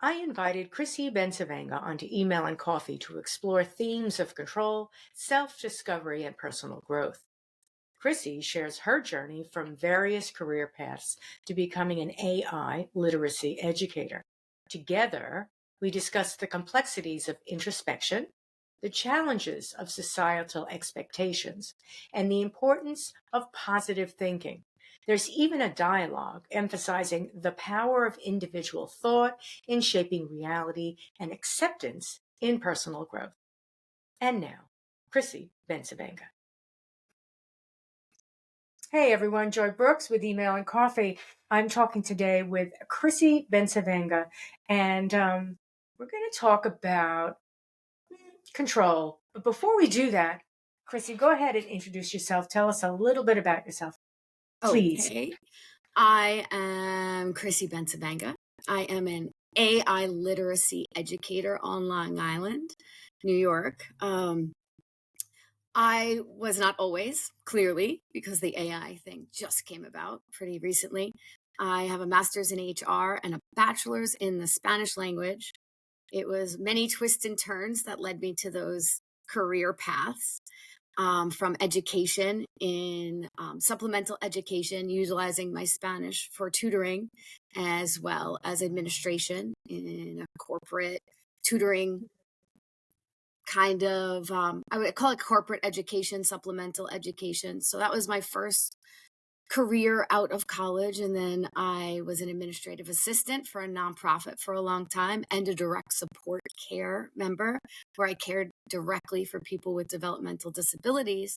I invited Chrissy Bensavanga onto Email and Coffee to explore themes of control, self-discovery, and personal growth. Chrissy shares her journey from various career paths to becoming an AI literacy educator. Together, we discuss the complexities of introspection, the challenges of societal expectations, and the importance of positive thinking. There's even a dialogue emphasizing the power of individual thought in shaping reality and acceptance in personal growth. And now, Chrissy Bensavanga. Hey everyone, Joy Brooks with Email and Coffee. I'm talking today with Chrissy Bensavanga, and we're going to talk about control. But before we do that, Chrissy, go ahead and introduce yourself. Tell us a little bit about yourself, please. Okay. I am Chrissy Bensavanga. I am an AI literacy educator on Long Island, New York. I was not always, clearly, because the AI thing just came about pretty recently. I have a master's in HR and a bachelor's in the Spanish language. It was many twists and turns that led me to those career paths. From education in supplemental education, utilizing my Spanish for tutoring, as well as administration in a corporate tutoring kind of, I would call it corporate education, supplemental education. So that was my first career out of college. And then I was an administrative assistant for a nonprofit for a long time and a direct support care member where I cared directly for people with developmental disabilities.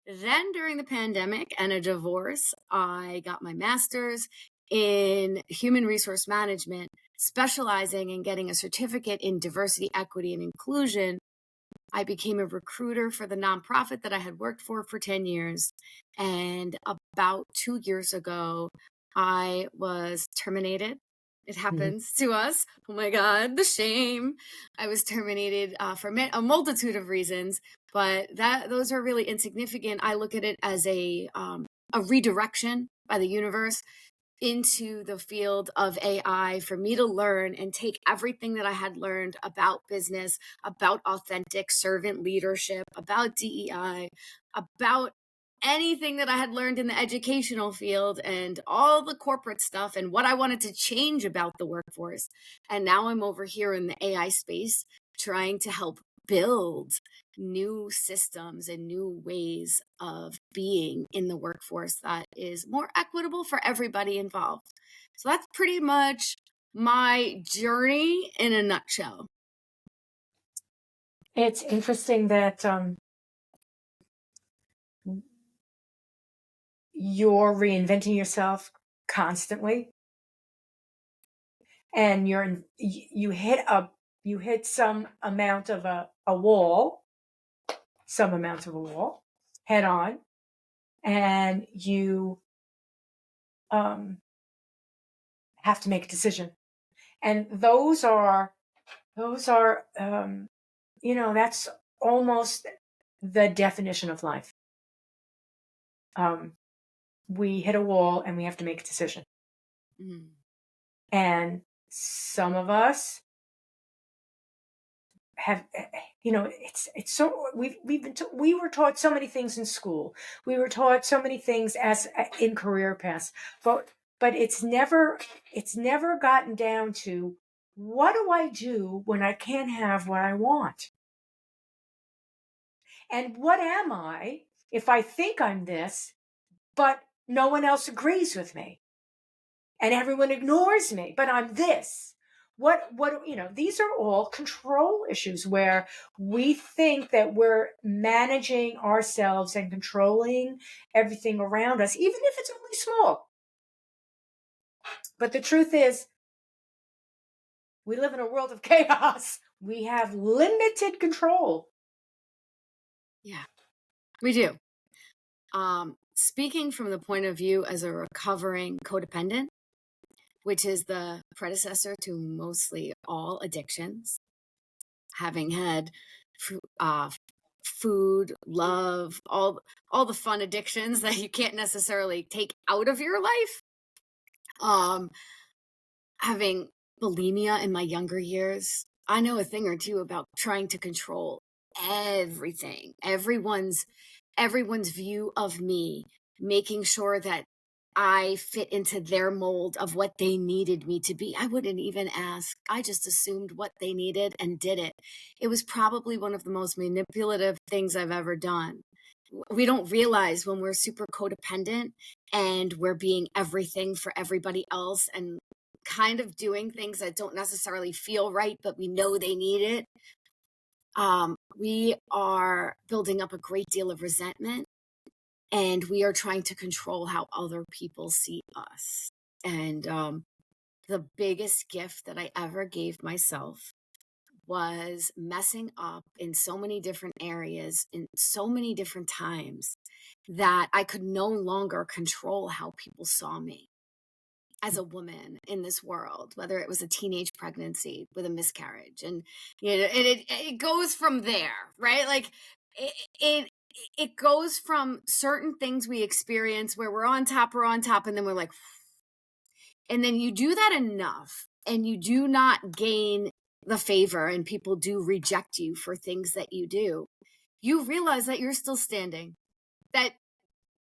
Then during the pandemic and a divorce, I got my master's in human resource management, specializing in getting a certificate in diversity, equity, and inclusion. I became a recruiter for the nonprofit that I had worked for 10 years. And about 2 years ago, I was terminated. It happens to us. Oh my God, the shame. I was terminated for a multitude of reasons, but those are really insignificant. I look at it as a redirection by the universe into the field of AI for me to learn and take everything that I had learned about business, about authentic servant leadership, about DEI, about anything that I had learned in the educational field and all the corporate stuff and what I wanted to change about the workforce. And now I'm over here in the AI space trying to help build new systems and new ways of being in the workforce that is more equitable for everybody involved. So that's pretty much my journey in a nutshell. It's interesting that you're reinventing yourself constantly, and you hit some amount of a wall, head on, and you have to make a decision. And those are that's almost the definition of life. We hit a wall and we have to make a decision. Mm. And some of us have, it's so we were taught so many things in school. We were taught so many things as in career paths, but it's never gotten down to, what do I do when I can't have what I want? And what am I if I think I'm this, but no one else agrees with me and everyone ignores me, but I'm this? What, these are all control issues where we think that we're managing ourselves and controlling everything around us, even if it's only small. But the truth is, we live in a world of chaos. We have limited control. Yeah, we do. Speaking from the point of view as a recovering codependent, which is the predecessor to mostly all addictions, having had food, love, all the fun addictions that you can't necessarily take out of your life. Having bulimia in my younger years, I know a thing or two about trying to control everything, everyone's view of me, making sure that I fit into their mold of what they needed me to be. I wouldn't even ask. I just assumed what they needed and did it. It was probably one of the most manipulative things I've ever done. We don't realize when we're super codependent and we're being everything for everybody else and kind of doing things that don't necessarily feel right, but we know they need it. We are building up a great deal of resentment, and we are trying to control how other people see us. And the biggest gift that I ever gave myself was messing up in so many different areas, in so many different times, that I could no longer control how people saw me as a woman in this world, whether it was a teenage pregnancy with a miscarriage. And, it goes from there, right? Like it, it, it goes from certain things we experience where we're on top, and then we're like, and then you do that enough and you do not gain the favor and people do reject you for things that you do. You realize that you're still standing, that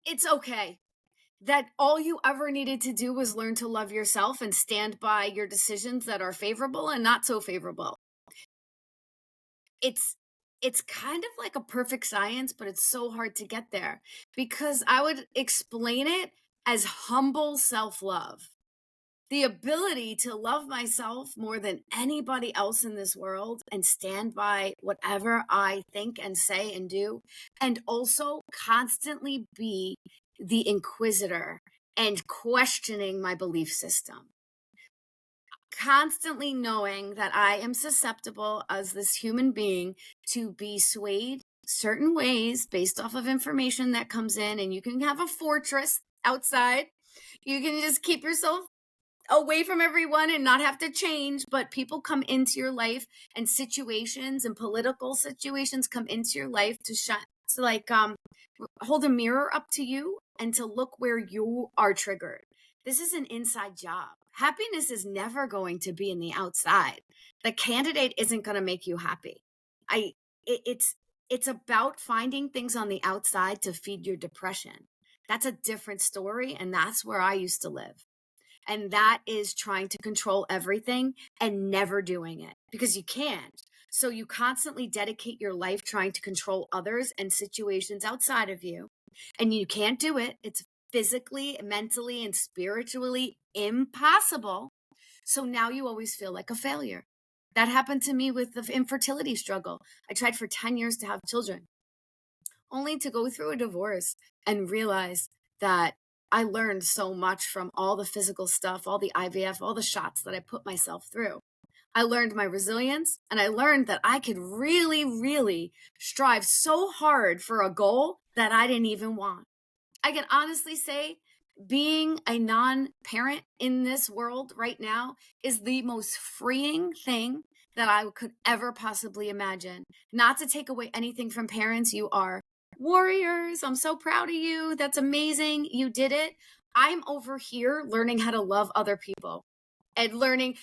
it's okay, that all you ever needed to do was learn to love yourself and stand by your decisions that are favorable and not so favorable. It's kind of like a perfect science, but it's so hard to get there, because I would explain it as humble self-love. The ability to love myself more than anybody else in this world and stand by whatever I think and say and do, and also constantly be the inquisitor and questioning my belief system. Constantly knowing that I am susceptible as this human being to be swayed certain ways based off of information that comes in, and you can have a fortress outside. You can just keep yourself away from everyone and not have to change, but people come into your life, and situations and political situations come into your life to shine, to hold a mirror up to you and to look where you are triggered. This is an inside job. Happiness is never going to be in the outside. The candidate isn't going to make you happy. It's about finding things on the outside to feed your depression. That's a different story, and that's where I used to live. And that is trying to control everything and never doing it, because you can't. So you constantly dedicate your life trying to control others and situations outside of you, and you can't do it. It's physically, mentally, and spiritually impossible. So now you always feel like a failure. That happened to me with the infertility struggle. I tried for 10 years to have children, only to go through a divorce and realize that I learned so much from all the physical stuff, all the IVF, all the shots that I put myself through. I learned my resilience, and I learned that I could really, really strive so hard for a goal that I didn't even want. I can honestly say being a non-parent in this world right now is the most freeing thing that I could ever possibly imagine. Not to take away anything from parents, you are warriors. I'm so proud of you. That's amazing. You did it. I'm over here learning how to love other people and learning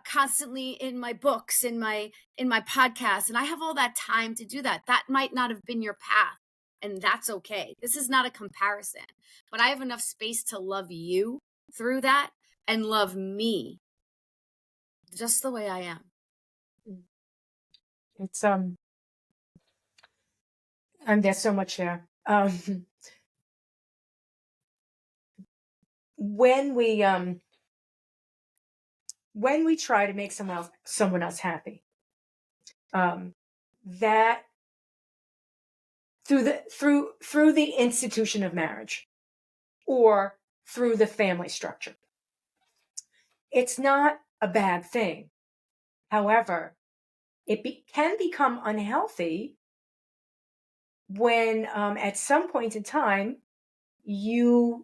constantly in my books, in my podcast, and I have all that time to do that. That might not have been your path, and that's okay. This is not a comparison, but I have enough space to love you through that and love me just the way I am. It's and there's so much there. When we try to make someone else happy, that through the institution of marriage or through the family structure, it's not a bad thing. However, it can become unhealthy when at some point in time you're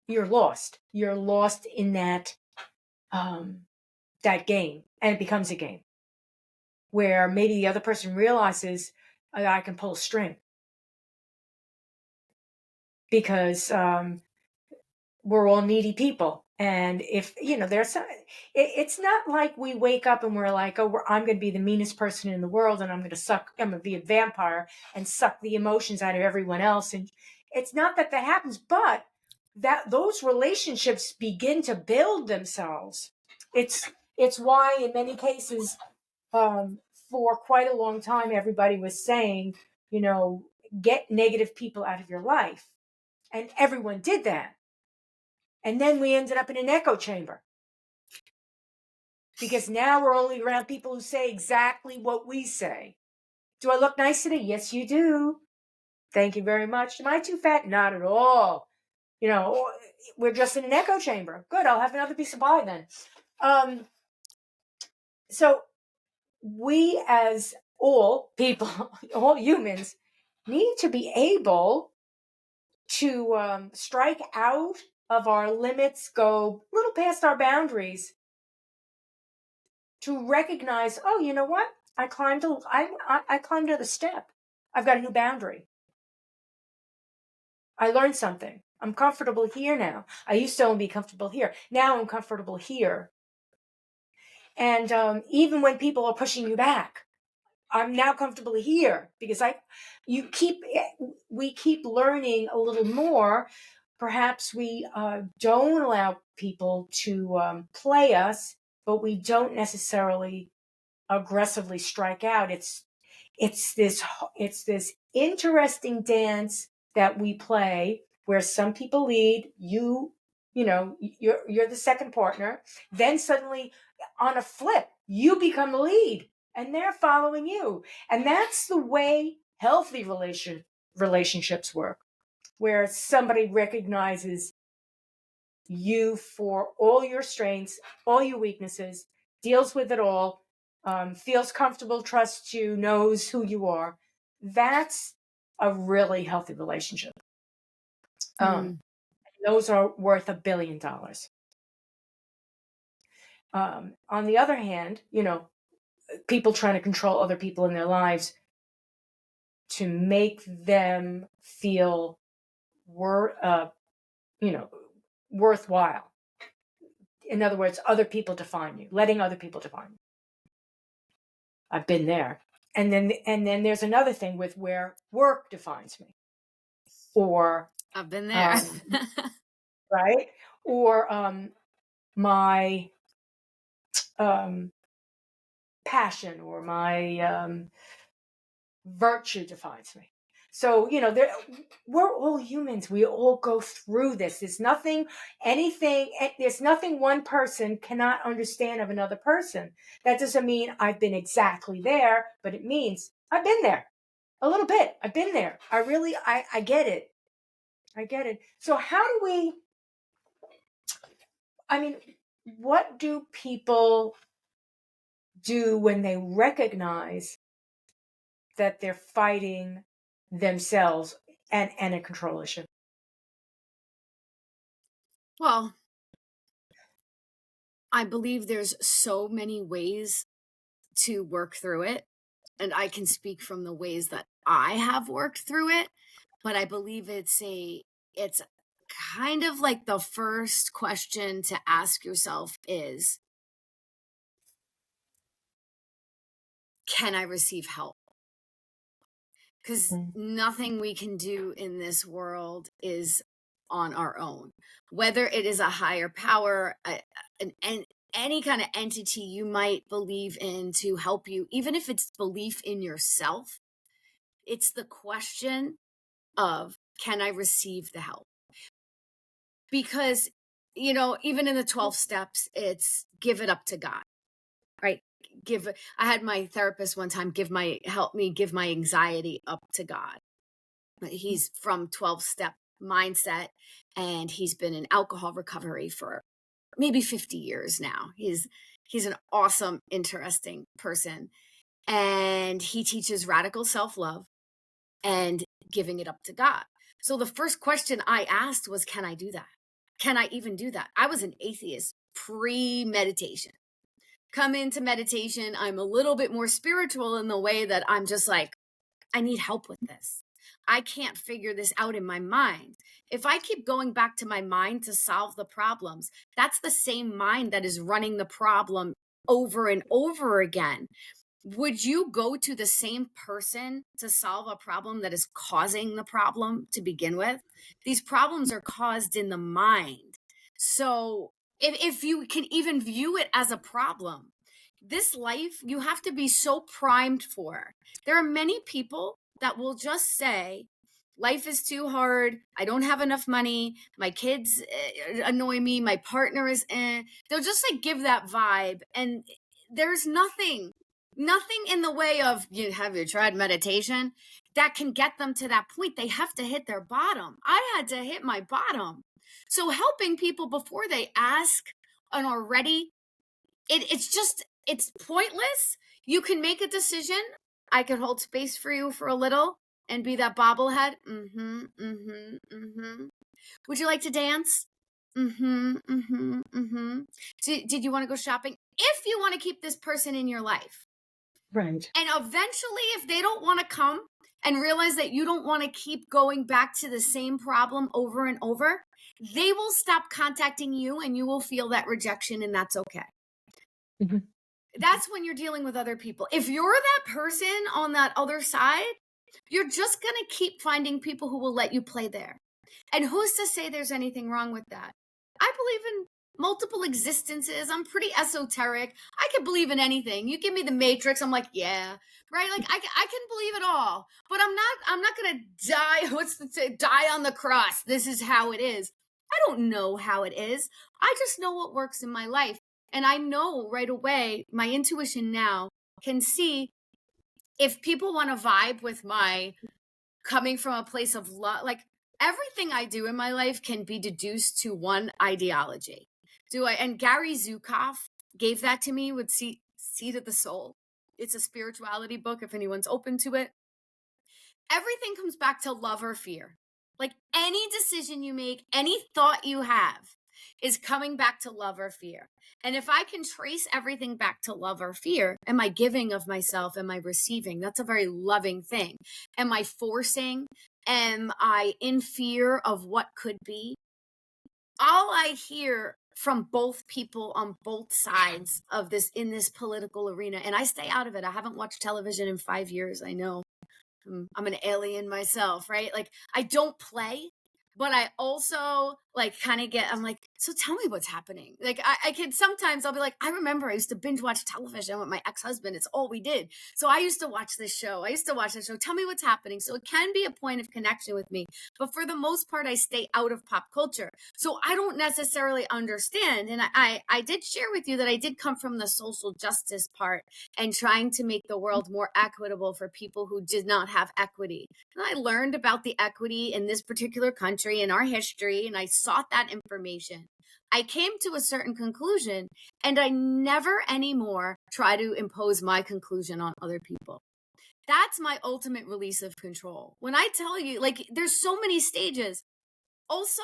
lost. You're lost in that game, and it becomes a game where maybe the other person realizes, I can pull a string because we're all needy people, And if, it's not like we wake up and we're like, oh, I'm going to be the meanest person in the world and I'm going to be a vampire and suck the emotions out of everyone else. And it's not that that happens, but that those relationships begin to build themselves. It's why in many cases, for quite a long time, everybody was saying, get negative people out of your life. And everyone did that. And then we ended up in an echo chamber. Because now we're only around people who say exactly what we say. Do I look nice today? Yes, you do. Thank you very much. Am I too fat? Not at all. We're just in an echo chamber. Good, I'll have another piece of pie then. So we as all people, all humans, need to be able to strike out of our limits, go a little past our boundaries, to recognize, oh, you know what? I climbed a step. I've got a new boundary. I learned something. I'm comfortable here now. I used to only be comfortable here. Now I'm comfortable here. And even when people are pushing you back, I'm now comfortable here because we keep learning a little more. Perhaps we don't allow people to play us, but we don't necessarily aggressively strike out. It's this interesting dance that we play where some people lead, you're the second partner, then suddenly on a flip you become the lead and they're following you. And that's the way healthy relationships work, where somebody recognizes you for all your strengths, all your weaknesses, deals with it all, feels comfortable, trusts you, knows who you are. That's a really healthy relationship. Those are worth $1 billion. On the other hand, people trying to control other people in their lives to make them feel worthwhile. In other words, other people define you, letting other people define you. I've been there. And then there's another thing with where work defines me. Or I've been there. Right? Or my passion or my virtue defines me. So, we're all humans. We all go through this. There's nothing one person cannot understand of another person. That doesn't mean I've been exactly there, but it means I've been there a little bit. I've been there. I get it. I get it. So what do people do when they recognize that they're fighting themselves and a control issue? Well, I believe there's so many ways to work through it. And I can speak from the ways that I have worked through it. But I believe it's kind of like the first question to ask yourself is, can I receive help? Because nothing we can do in this world is on our own. Whether it is a higher power, any kind of entity you might believe in to help you, even if it's belief in yourself, it's the question of, can I receive the help? Because, even in the 12 steps, it's give it up to God, right? I had my therapist one time help me give my anxiety up to God. He's from 12-step mindset, and he's been in alcohol recovery for maybe 50 years now. He's an awesome, interesting person. And he teaches radical self-love and giving it up to God. So the first question I asked was, can I do that? Can I even do that? I was an atheist pre-meditation. Come into meditation, I'm a little bit more spiritual in the way that I'm just like, I need help with this. I can't figure this out in my mind. If I keep going back to my mind to solve the problems, that's the same mind that is running the problem over and over again. Would you go to the same person to solve a problem that is causing the problem to begin with? These problems are caused in the mind. So if you can even view it as a problem, this life you have to be so primed for. There are many people that will just say, life is too hard. I don't have enough money. My kids annoy me. My partner is, they'll just like give that vibe. And there's nothing in the way of, have you tried meditation, that can get them to that point. They have to hit their bottom. I had to hit my bottom. So helping people before they ask and are ready, it's pointless. You can make a decision. I could hold space for you for a little and be that bobblehead. Would you like to dance? Did you want to go shopping? If you want to keep this person in your life. Right. And eventually, if they don't want to come and realize that you don't want to keep going back to the same problem over and over, they will stop contacting you and you will feel that rejection, and that's okay. Mm-hmm. That's when you're dealing with other people. If you're that person on that other side, you're just going to keep finding people who will let you play there. And who's to say there's anything wrong with that? I believe in multiple existences. I'm pretty esoteric. I can believe in anything. You give me the Matrix, I'm like, yeah, right? Like I can believe it all. But I'm not going to die. Die on the cross. This is how it is. I don't know how it is. I just know what works in my life. And I know right away, my intuition now can see if people want to vibe with my coming from a place of love. Like everything I do in my life can be deduced to one ideology. And Gary Zukav gave that to me with Seed of the Soul. It's a spirituality book if anyone's open to it. Everything comes back to love or fear. Like any decision you make, any thought you have is coming back to love or fear. And if I can trace everything back to love or fear, am I giving of myself? Am I receiving? That's a very loving thing. Am I forcing? Am I in fear of what could be? All I hear from both people on both sides of this in this political arena, and I stay out of it. I haven't watched television in 5 years. I know I'm an alien myself, right? Like I don't play, but I also like kind of I'm like, so tell me what's happening. Like I can sometimes I'll be like, I remember I used to binge watch television with my ex-husband. It's all we did. So I used to watch this show. I used to watch that show. Tell me what's happening. So it can be a point of connection with me. But for the most part, I stay out of pop culture. So I don't necessarily understand. And I did share with you that I did come from the social justice part and trying to make the world more equitable for people who did not have equity. And I learned about the equity in this particular country and our history, and I sought that information. I came to a certain conclusion, and I never anymore try to impose my conclusion on other people. That's my ultimate release of control. When I tell you, like, there's so many stages. Also,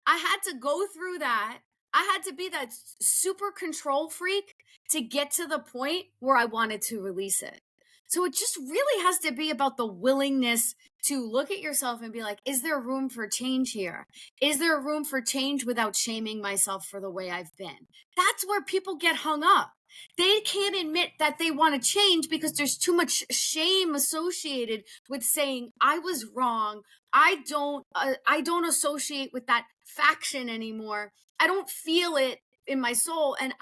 I had to go through that. I had to be that super control freak to get to the point where I wanted to release it. So it just really has to be about the willingness to look at yourself and be like, is there room for change here? Is there room for change without shaming myself for the way I've been? That's where people get hung up. They can't admit that they want to change because there's too much shame associated with saying I was wrong. I don't associate with that faction anymore. I don't feel it in my soul. And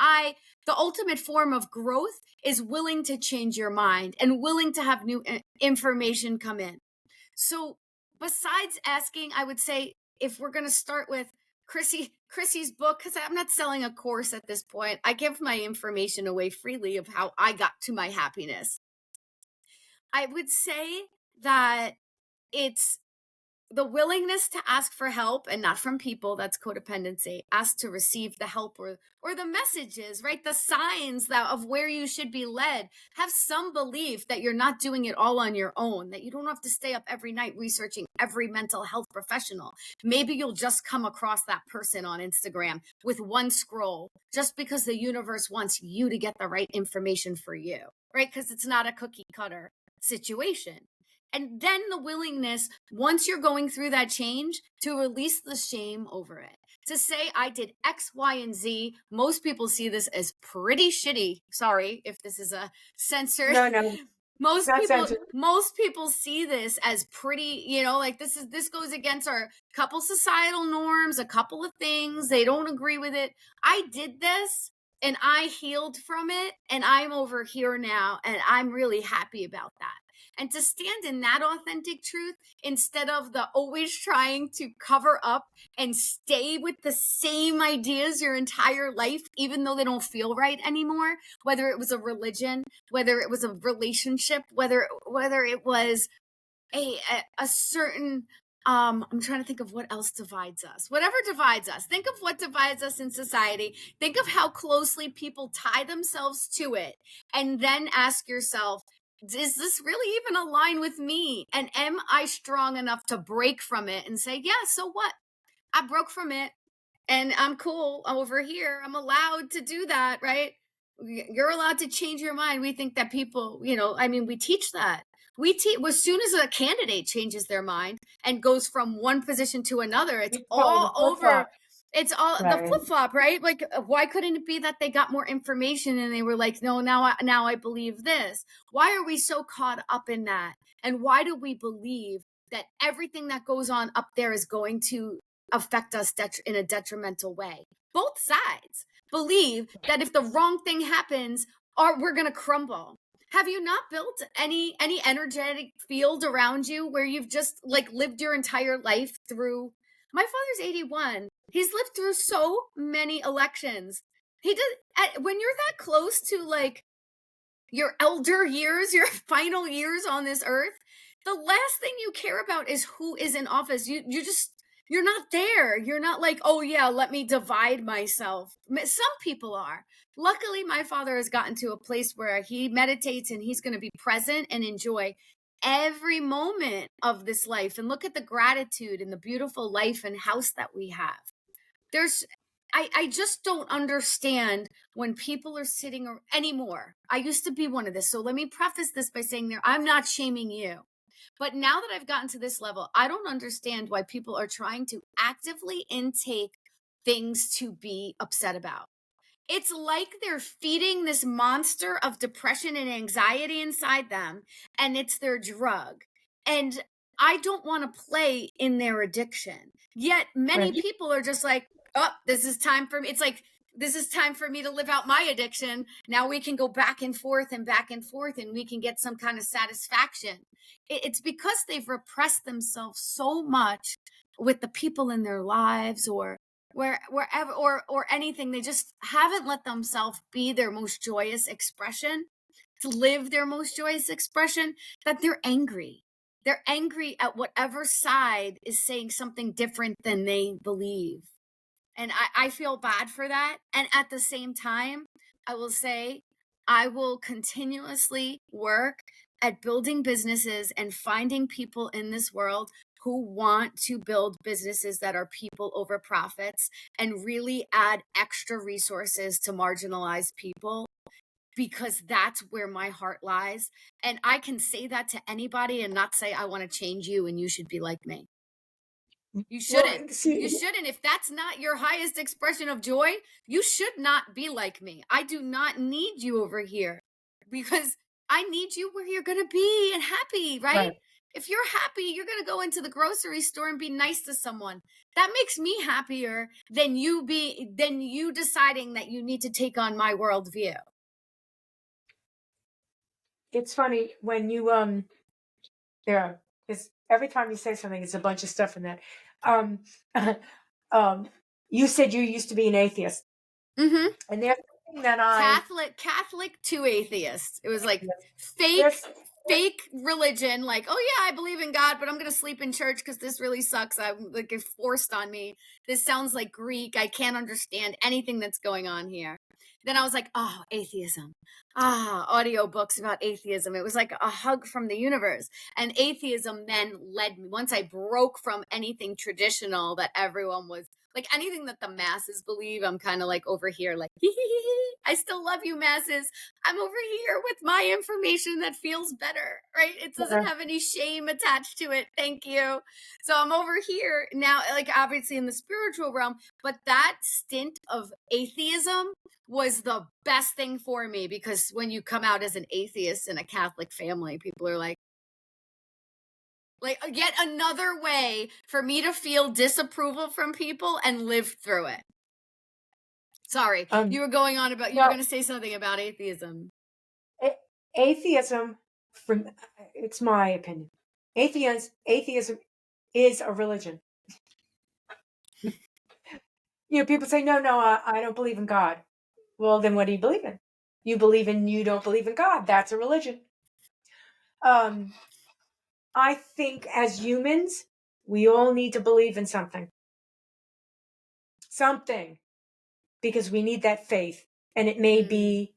the ultimate form of growth is willing to change your mind and willing to have new information come in. So besides asking, I would say if we're going to start with Chrissy's book, because I'm not selling a course at this point. I give my information away freely of how I got to my happiness. I would say that it's the willingness to ask for help and not from people. That's codependency. Ask to receive the help or the messages, right? The signs of where you should be led. Have some belief that you're not doing it all on your own, that you don't have to stay up every night researching every mental health professional. Maybe you'll just come across that person on Instagram with one scroll just because the universe wants you to get the right information for you, right? Because it's not a cookie cutter situation. And then the willingness, once you're going through that change, to release the shame over it. To say, I did X, Y, and Z. Most people see this as pretty shitty. Sorry if this is a censored. No, it's not censored. Most people see this as pretty, like this goes against our couple societal norms, a couple of things. They don't agree with it. I did this and I healed from it, and I'm over here now, and I'm really happy about that. And to stand in that authentic truth instead of the always trying to cover up and stay with the same ideas your entire life, even though they don't feel right anymore, whether it was a religion, whether it was a relationship, whether it was a certain, I'm trying to think of what else divides us. Whatever divides us. Think of what divides us in society. Think of how closely people tie themselves to it. And then ask yourself, is this really even align with me? And am I strong enough to break from it and say, yeah, so what? I broke from it and I'm cool over here. I'm allowed to do that, right? You're allowed to change your mind. We think that people, we teach that. We teach as soon as a candidate changes their mind and goes from one position to another, it's all over. It's all the flip flop, right? Like, why couldn't it be that they got more information and they were like, no, now I believe this? Why are we so caught up in that? And why do we believe that everything that goes on up there is going to affect us in a detrimental way? Both sides believe that if the wrong thing happens, we're going to crumble. Have you not built any energetic field around you where you've just lived your entire life through? My father's 81. He's lived through so many elections. He does. When you're that close to your elder years, your final years on this earth, the last thing you care about is who is in office. You're not there. You're not like, oh yeah, let me divide myself. Some people are. Luckily, my father has gotten to a place where he meditates and he's going to be present and enjoy every moment of this life and look at the gratitude and the beautiful life and house that we have. I just don't understand when people are sitting anymore. I used to be one of this. So let me preface this by saying I'm not shaming you. But now that I've gotten to this level, I don't understand why people are trying to actively intake things to be upset about. It's like they're feeding this monster of depression and anxiety inside them, and it's their drug. And I don't want to play in their addiction. Yet many people are just like, oh, this is time for me. It's like, this is time for me to live out my addiction. Now we can go back and forth and we can get some kind of satisfaction. It's because they've repressed themselves so much with the people in their lives or wherever or anything. They just haven't let themselves be their most joyous expression, to live their most joyous expression, that they're angry. They're angry at whatever side is saying something different than they believe. And I feel bad for that. And at the same time, I will say I will continuously work at building businesses and finding people in this world who want to build businesses that are people over profits and really add extra resources to marginalized people, because that's where my heart lies. And I can say that to anybody and not say, I want to change you and you should be like me. You shouldn't. You shouldn't. If that's not your highest expression of joy, you should not be like me. I do not need you over here because I need you where you're going to be and happy, right? If you're happy, you're going to go into the grocery store and be nice to someone. That makes me happier than you deciding that you need to take on my worldview. It's funny when you it's every time you say something, it's a bunch of stuff in that. You said you used to be an atheist, mm-hmm. And there's something that Catholic to atheist. It was like fake religion. Like, oh yeah, I believe in God, but I'm gonna sleep in church because this really sucks. I'm like, it's forced on me. This sounds like Greek. I can't understand anything that's going on here. Then I was like, oh, atheism. Audiobooks about atheism. It was like a hug from the universe. And atheism then led me, once I broke from anything traditional that everyone was Like anything that the masses believe, I'm kind of like over here, like, hee hee hee hee. I still love you, masses. I'm over here with my information that feels better, right? It doesn't have any shame attached to it. Thank you. So I'm over here now, like obviously in the spiritual realm, but that stint of atheism was the best thing for me because when you come out as an atheist in a Catholic family, people are like yet another way for me to feel disapproval from people and live through it. Sorry, you were going on about, you were going to say something about atheism. Atheism, it's my opinion. Atheism is a religion. People say, no, I don't believe in God. Well, then what do you believe in? You don't believe in God. That's a religion. I think as humans, we all need to believe in something. Because we need that faith. And it may be,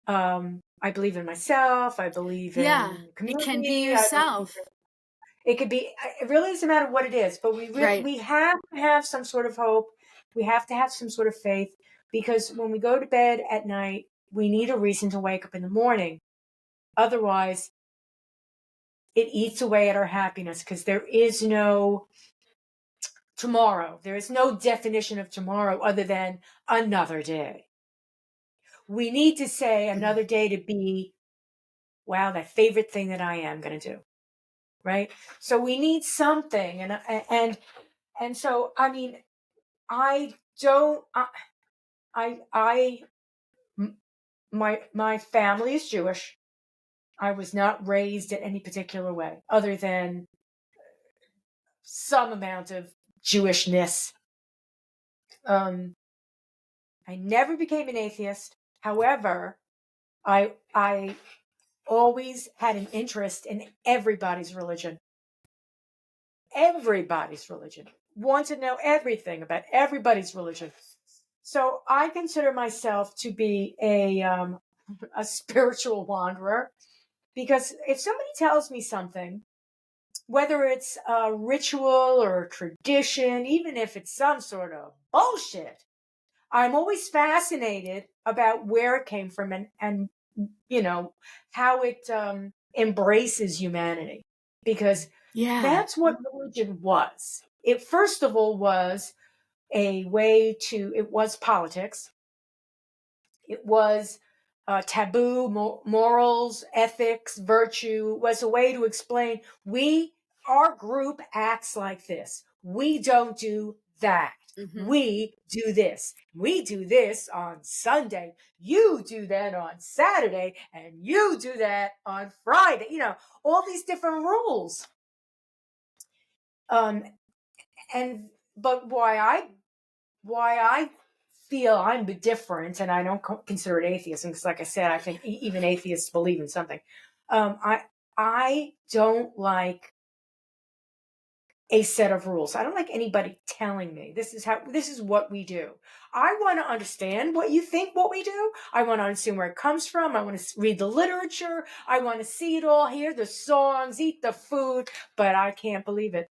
I believe in myself. I believe in community. It can be yourself. It could be, it really doesn't matter what it is, but we have to have some sort of hope. We have to have some sort of faith, because when we go to bed at night, we need a reason to wake up in the morning. Otherwise, it eats away at our happiness, because there is no tomorrow. There is no definition of tomorrow other than another day. We need to say another day to be, wow, that favorite thing that I am going to do. Right? So we need something. And so, I mean, my family is Jewish. I was not raised in any particular way other than some amount of Jewishness. I never became an atheist. However, I always had an interest in everybody's religion. Everybody's religion. Want to know everything about everybody's religion. So I consider myself to be a spiritual wanderer, because if somebody tells me something, whether it's a ritual or a tradition, even if it's some sort of bullshit, I'm always fascinated about where it came from and how it embraces humanity, because that's what religion was. It first of all was it was politics. It was taboo, morals, ethics, virtue. Was a way to explain, our group acts like this. We don't do that. Mm-hmm. We do this. We do this on Sunday. You do that on Saturday, and you do that on Friday. All these different rules. But why I feel I'm different, and I don't consider it atheism, because like I said, I think even atheists believe in something. I don't like a set of rules. I don't like anybody telling me this is what we do. I want to understand what you think what we do. I want to understand where it comes from. I want to read the literature. I want to see it all, hear the songs, eat the food, but I can't believe it.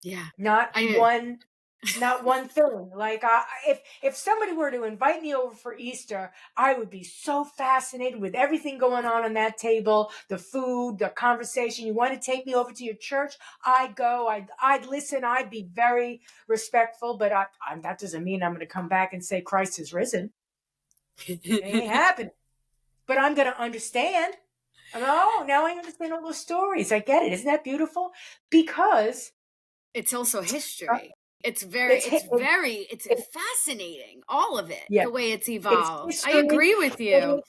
Yeah. Not one thing. Like if somebody were to invite me over for Easter, I would be so fascinated with everything going on that table, the food, the conversation. You want to take me over to your church? I'd go. I'd listen. I'd be very respectful. But that doesn't mean I'm going to come back and say Christ is risen. It ain't happening. But I'm going to understand. Now I understand all those stories. I get it. Isn't that beautiful? Because it's also history. It's fascinating. All of it, the way it's evolved. I agree with you.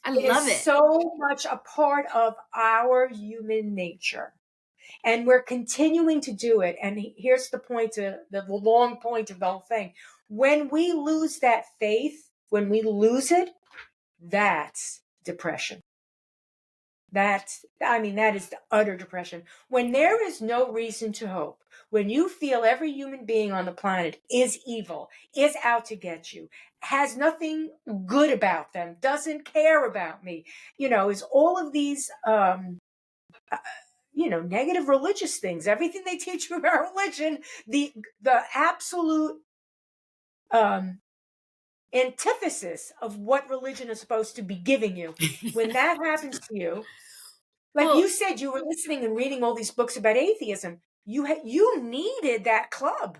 I love it. It's so much a part of our human nature, and we're continuing to do it. And here's the point, the long point of the whole thing. When we lose that faith, when we lose it, that's depression. That is the utter depression. When there is no reason to hope, when you feel every human being on the planet is evil, is out to get you, has nothing good about them, doesn't care about me, is all of these negative religious things, everything they teach you about religion, the absolute um, antithesis of what religion is supposed to be giving you. When that happens to you, like Well, you said, you were listening and reading all these books about atheism. You needed that club.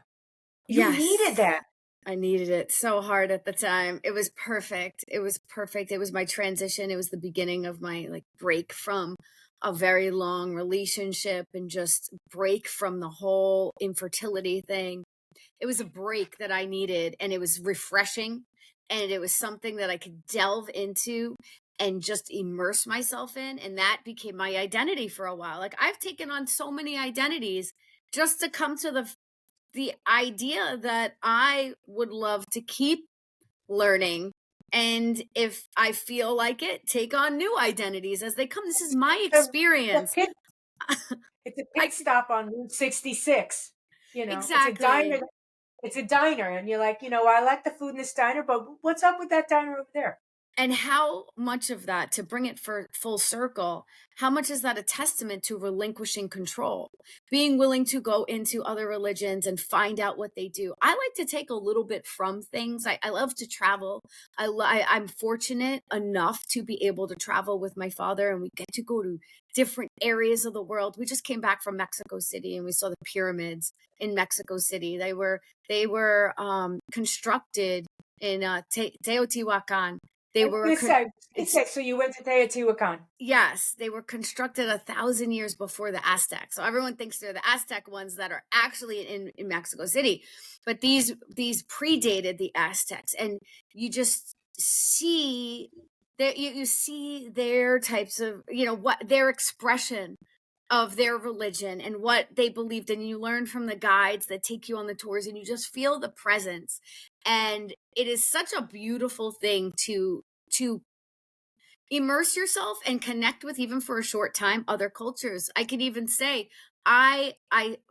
You needed yes. that. I needed it so hard at the time. It was perfect. It was perfect. It was my transition. It was the beginning of my like break from a very long relationship and just break from the whole infertility thing. It was a break that I needed, and it was refreshing, and it was something that I could delve into and just immerse myself in, and that became my identity for a while. Like I've taken on so many identities just to come to the idea that I would love to keep learning. And if I feel like it, take on new identities as they come. This is my The experience. pit, it's a I pit stop on Route 66. It's a diner. exactly. It's a diner, and you're like, I like the food in this diner, but what's up with that diner over there? And how much of that, to bring it for full circle, how much is that a testament to relinquishing control? Being willing to go into other religions and find out what they do. I like to take a little bit from things. I love to travel. I'm fortunate enough to be able to travel with my father, and we get to go to different areas of the world. We just came back from Mexico City, and we saw the pyramids in Mexico City. They were constructed in Teotihuacan. They I was were gonna say, it's so you went to Teotihuacan. yes, they were constructed 1,000 years before the Aztecs. So everyone thinks they're the Aztec ones that are actually in Mexico City, but these predated the Aztecs, and you just see that you see their types of what their expression of their religion and what they believed in. You learn from the guides that take you on the tours, and you just feel the presence, and it is such a beautiful thing to immerse yourself and connect with, even for a short time, other cultures. I could even say I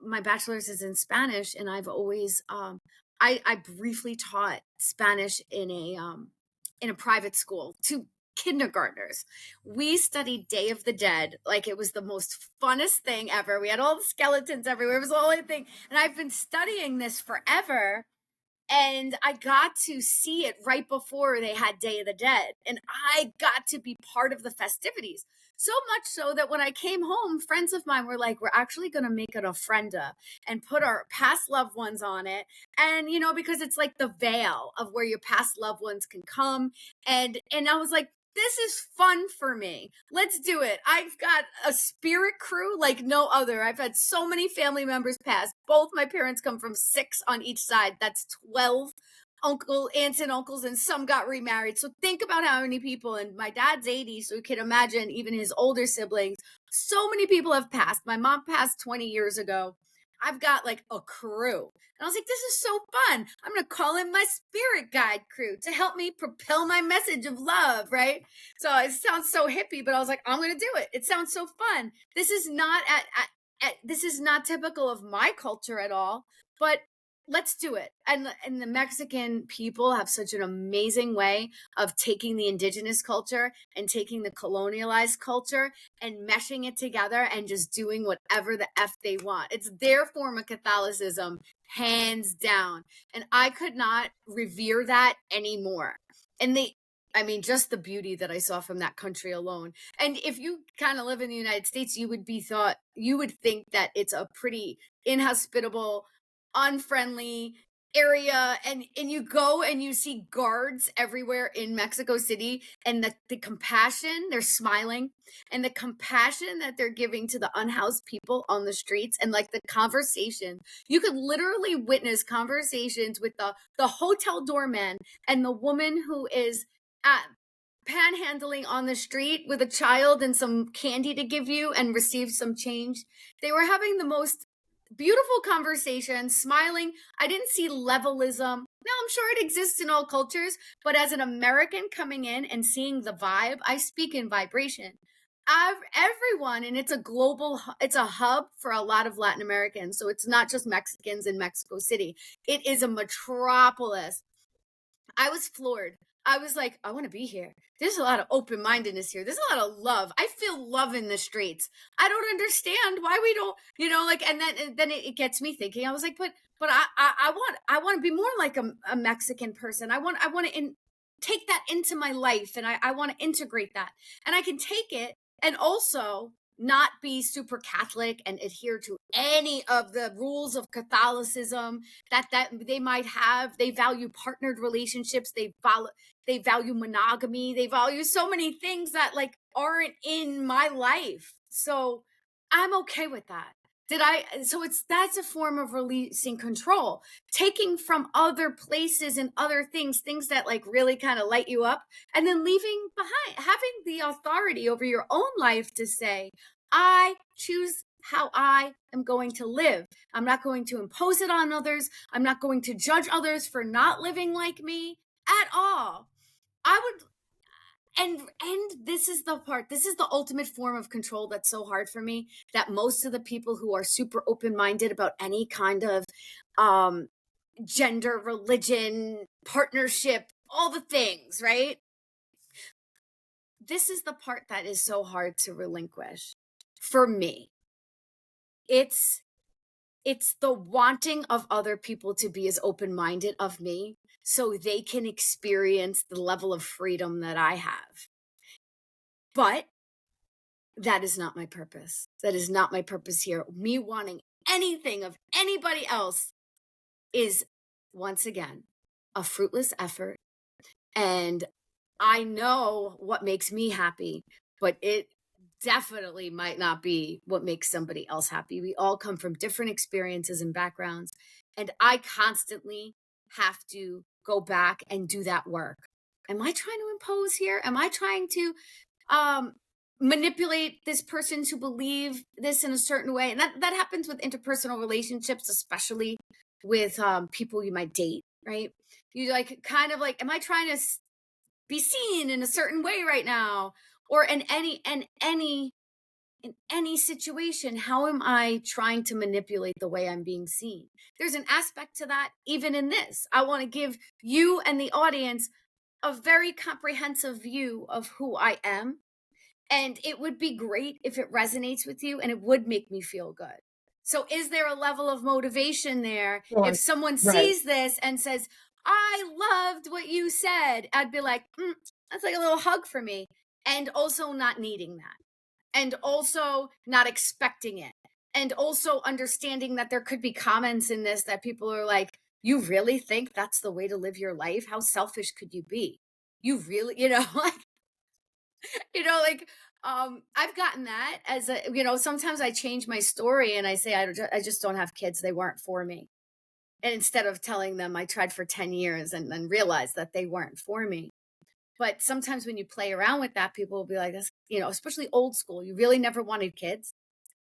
my bachelor's is in Spanish, and I've always I briefly taught Spanish in a private school to kindergartners. We studied Day of the Dead like it was the most funnest thing ever. We had all the skeletons everywhere. It was the only thing. And I've been studying this forever, and I got to see it right before they had Day of the Dead. And I got to be part of the festivities. So much so that when I came home, friends of mine were like, we're actually going to make an ofrenda and put our past loved ones on it. And, because it's like the veil of where your past loved ones can come. And I was like, this is fun for me. Let's do it. I've got a spirit crew like no other. I've had so many family members pass. Both my parents come from 6 on each side. That's 12 aunts and uncles, and some got remarried. So think about how many people. And my dad's 80, so you can imagine even his older siblings. So many people have passed. My mom passed 20 years ago. I've got like a crew. And I was like, this is so fun. I'm going to call in my spirit guide crew to help me propel my message of love, right? So it sounds so hippie, but I was like, I'm going to do it. It sounds so fun. This is not this is not typical of my culture at all, but let's do it. And the Mexican people have such an amazing way of taking the indigenous culture and taking the colonialized culture and meshing it together and just doing whatever the F they want. It's their form of Catholicism, hands down. And I could not revere that anymore. And just the beauty that I saw from that country alone. And if you kind of live in the United States, you would think that it's a pretty inhospitable, unfriendly area, and you go and you see guards everywhere in Mexico City, and the compassion, they're smiling, and the compassion that they're giving to the unhoused people on the streets, and like the conversation, you could literally witness conversations with the hotel doorman and the woman who is at panhandling on the street with a child and some candy to give you and receive some change. They were having the most beautiful conversation, smiling. I didn't see levelism. Now, I'm sure it exists in all cultures, but as an American coming in and seeing the vibe, I speak in vibration. Everyone, and it's a hub for a lot of Latin Americans. So it's not just Mexicans in Mexico City. It is a metropolis. I was floored. I was like, I want to be here. There's a lot of open mindedness here. There's a lot of love. I feel love in the streets. I don't understand why we don't, like, and then it gets me thinking. I was like, but I want to be more like a Mexican person. I want to take that into my life, and I want to integrate that, and I can take it and also not be super Catholic and adhere to any of the rules of Catholicism that they might have. They value partnered relationships. They value monogamy. They value so many things that like aren't in my life. So I'm okay with that. That's a form of releasing control, taking from other places and other things that like really kind of light you up, and then leaving behind, having the authority over your own life to say, I choose how I am going to live. I'm not going to impose it on others. I'm not going to judge others for not living like me at all. I would and this is the part, this is the ultimate form of control that's so hard for me, that most of the people who are super open-minded about any kind of gender, religion, partnership, all the things, right? This is the part that is so hard to relinquish for me. It's the wanting of other people to be as open-minded of me so they can experience the level of freedom that I have. But that is not my purpose. That is not my purpose here. Me wanting anything of anybody else is, once again, a fruitless effort. And I know what makes me happy, but it definitely might not be what makes somebody else happy. We all come from different experiences and backgrounds. And I constantly have to go back and do that work. Am I trying to impose here? Am I trying to manipulate this person to believe this in a certain way? And that happens with interpersonal relationships, especially with people you might date, right? You like kind of like, am I trying to be seen in a certain way right now? Or in any situation, how am I trying to manipulate the way I'm being seen? There's an aspect to that even in this. I want to give you and the audience a very comprehensive view of who I am. And it would be great if it resonates with you and it would make me feel good. So is there a level of motivation there? If someone Right. sees this and says, I loved what you said, I'd be like, that's like a little hug for me. And also not needing that. And also not expecting it. And also understanding that there could be comments in this that people are like, you really think that's the way to live your life? How selfish could you be? You really, like, like, I've gotten that as sometimes I change my story and I say, I just don't have kids. They weren't for me. And instead of telling them I tried for 10 years and then realized that they weren't for me. But sometimes when you play around with that, people will be like, that's, especially old school. You really never wanted kids.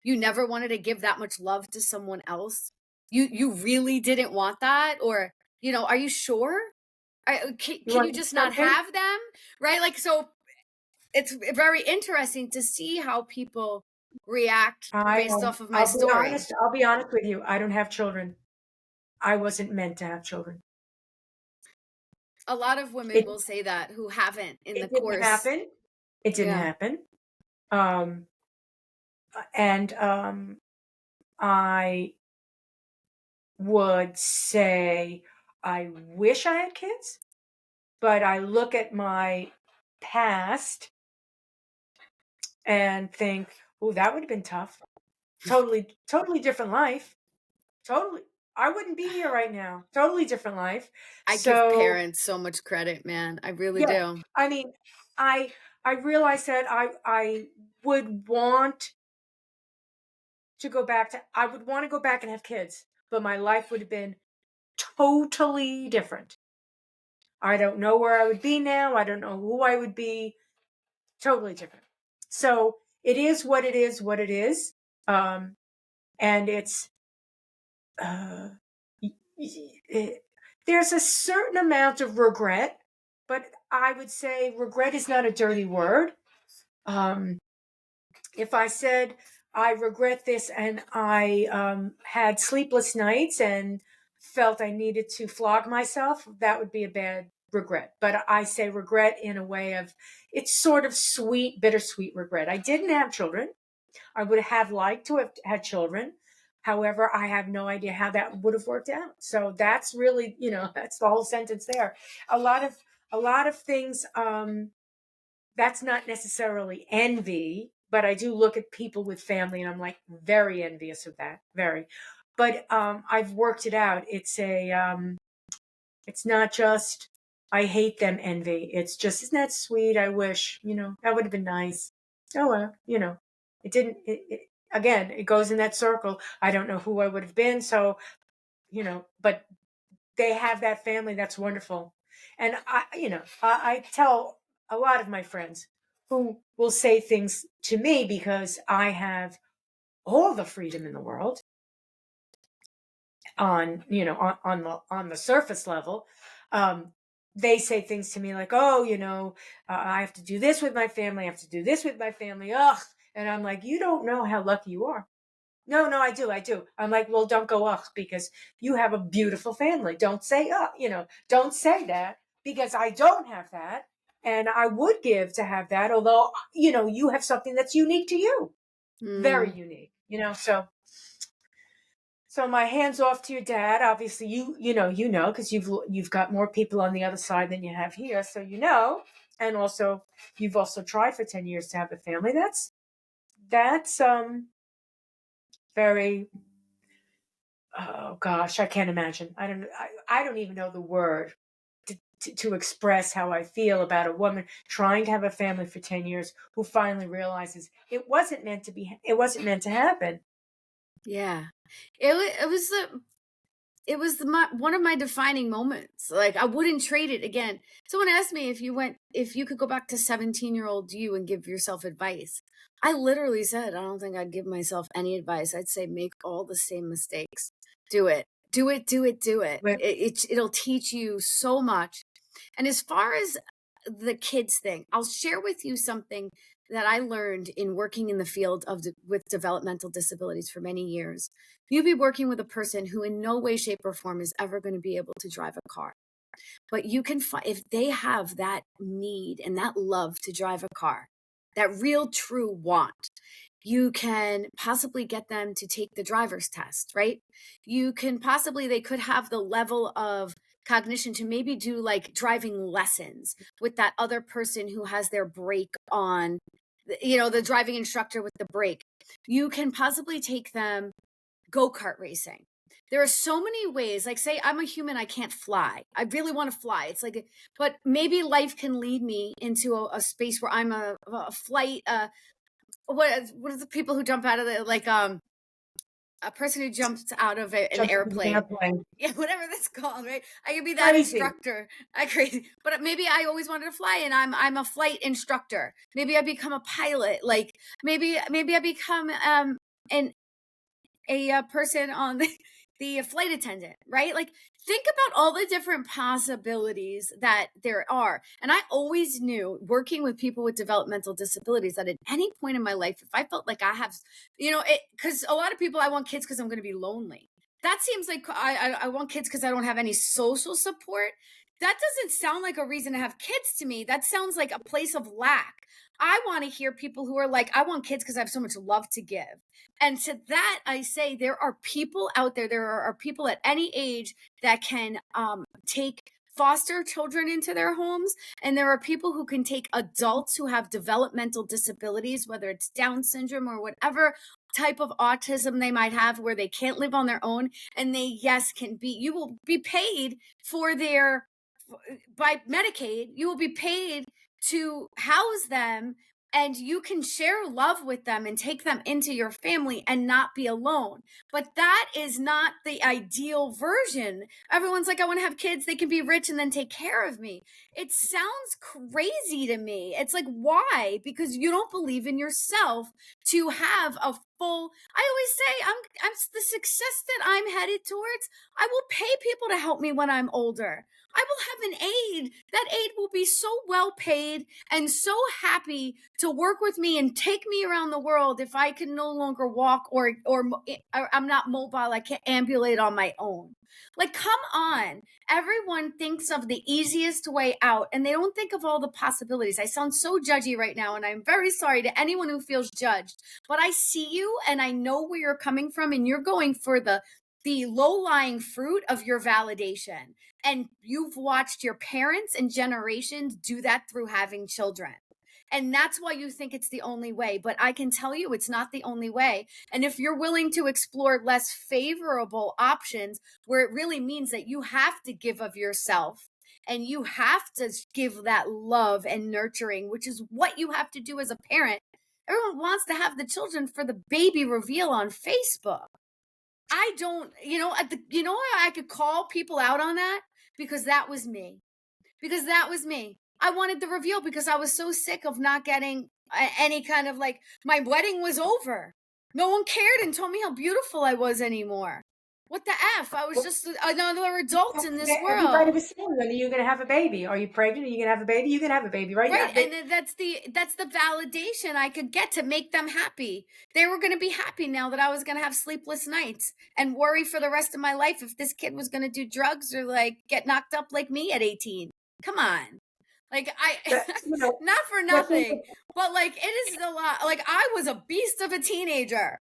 You never wanted to give that much love to someone else. You really didn't want that? Or, are you sure? Can you want just not something? have them? Right? Like, so it's very interesting to see how people react based off of my I'll be story. honest. I'll be honest with you. I don't have children. I wasn't meant to have children. A lot of women It will say that who haven't in the it didn't course. happen. It didn't Yeah. happen. Um, and I would say I wish I had kids, but I look at my past and think, oh, that would have been tough. Totally different life. Totally. I wouldn't be here right now. Totally different life. I give So parents so much credit, man. I really yeah, do. I mean, I I realize that I would want to go back to I would want to go back and have kids, but my life would have been totally different. I don't know where I would be now. I don't know who I would be. Totally different. So it is what it is, what it is. And it's uh, there's a certain amount of regret, but I would say regret is not a dirty word. Um, if I said I regret this and I had sleepless nights and felt I needed to flog myself, that would be a bad regret, but I say regret in a way of, it's sort of sweet, bittersweet regret. I didn't have children. I would have liked to have had children. However, I have no idea how that would have worked out. So that's really, that's the whole sentence there. A lot of things, that's not necessarily envy, but I do look at people with family and I'm like very envious of that. Very. But I've worked it out. It's not just I hate them envy. It's just, isn't that sweet? I wish, that would have been nice. Oh well, it didn't. Again, it goes in that circle. I don't know who I would have been. So, but they have that family. That's wonderful. And I tell a lot of my friends who will say things to me because I have all the freedom in the world on, on the surface level. They say things to me like, oh, I have to do this with my family. I have to do this with my family. Ugh. And I'm like, you don't know how lucky you are. No, I do. I'm like, well, don't go ugh, because you have a beautiful family. Don't say don't say that, because I don't have that. And I would give to have that, although, you have something that's unique to you. Very Mm. unique, so my hands off to your dad. Obviously, because you've got more people on the other side than you have here, so and also you've also tried for 10 years to have a family. That's very, oh gosh, I can't imagine. I don't even know the word to express how I feel about a woman trying to have a family for 10 years who finally realizes it wasn't meant to be. It wasn't meant to happen. Yeah. It was one of my defining moments. Like, I wouldn't trade it again. Someone asked me if you could go back to 17-year-old you and give yourself advice. I literally said, I don't think I'd give myself any advice. I'd say make all the same mistakes. Do it. Do it, do it, do it. But It'll teach you so much. And as far as the kids thing, I'll share with you something that I learned in working in the field with developmental disabilities for many years. You'll be working with a person who in no way, shape, or form is ever going to be able to drive a car. But you can find, if they have that need and that love to drive a car, that real true want, you can possibly get them to take the driver's test, right? They could have the level of cognition to maybe do like driving lessons with that other person who has their brake on, the driving instructor with the brake. You can possibly take them go-kart racing. There are so many ways, like say I'm a human, I can't fly. I really want to fly. It's like, but maybe life can lead me into a space where I'm a flight, what are the people who jump out of the, like, a person who jumps out of an jumping from the airplane. airplane, Yeah, whatever that's called, right? I could be that crazy. instructor. I crazy, but maybe I always wanted to fly, and I'm a flight instructor. Maybe I become a pilot. Like maybe I become an a person on the flight attendant, right? Like, think about all the different possibilities that there are. And I always knew, working with people with developmental disabilities, that at any point in my life, if I felt like I have, because a lot of people, I want kids because I'm going to be lonely. That seems like I want kids because I don't have any social support. That doesn't sound like a reason to have kids to me. That sounds like a place of lack. I want to hear people who are like, I want kids because I have so much love to give. And to that, I say there are people out there, there are people at any age that can take foster children into their homes. And there are people who can take adults who have developmental disabilities, whether it's Down syndrome or whatever type of autism they might have, where they can't live on their own. And you will be paid by Medicaid, you will be paid to house them, and you can share love with them and take them into your family and not be alone. But that is not the ideal version. Everyone's like, I want to have kids, they can be rich and then take care of me. It sounds crazy to me. It's like, why? Because you don't believe in yourself to have a full, I always say, I'm the success that I'm headed towards. I will pay people to help me when I'm older. I will have an aide. That aide will be so well paid and so happy to work with me and take me around the world if I can no longer walk or I'm not mobile. I can't ambulate on my own. Like, come on. Everyone thinks of the easiest way out and they don't think of all the possibilities. I sound so judgy right now, and I'm very sorry to anyone who feels judged, but I see you and I know where you're coming from, and you're going for the low-lying fruit of your validation. And you've watched your parents and generations do that through having children. And that's why you think it's the only way. But I can tell you it's not the only way. And if you're willing to explore less favorable options, where it really means that you have to give of yourself and you have to give that love and nurturing, which is what you have to do as a parent. Everyone wants to have the children for the baby reveal on Facebook. I don't, I could call people out on that because that was me. Because that was me. I wanted the reveal because I was so sick of not getting any kind of, like, my wedding was over. No one cared and told me how beautiful I was anymore. What the F? I was just another adult in this Everybody world. was saying, when are you going to have a baby? Are you pregnant? Are you going to have a baby? You can have a baby right now. Right, and then that's the validation I could get to make them happy. They were going to be happy now that I was going to have sleepless nights and worry for the rest of my life if this kid was going to do drugs or, like, get knocked up like me at 18. Come on. Like, not for nothing, but, like, it is a lot. Like, I was a beast of a teenager.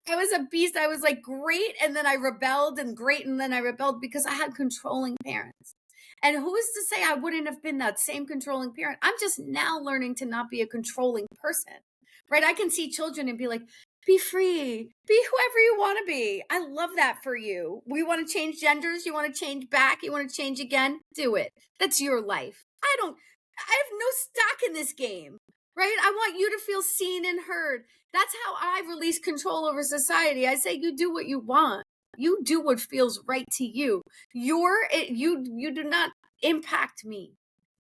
I was a beast. I was, like, great, and then I rebelled, and great, and then I rebelled because I had controlling parents. And who is to say I wouldn't have been that same controlling parent? I'm just now learning to not be a controlling person, right? I can see children and be like, be free, be whoever you want to be. I love that for you. We want to change genders. You want to change back. You want to change again. Do it. That's your life. I have no stock in this game, right? I want you to feel seen and heard. That's how I release control over society. I say, you do what you want. You do what feels right to you. You do not impact me,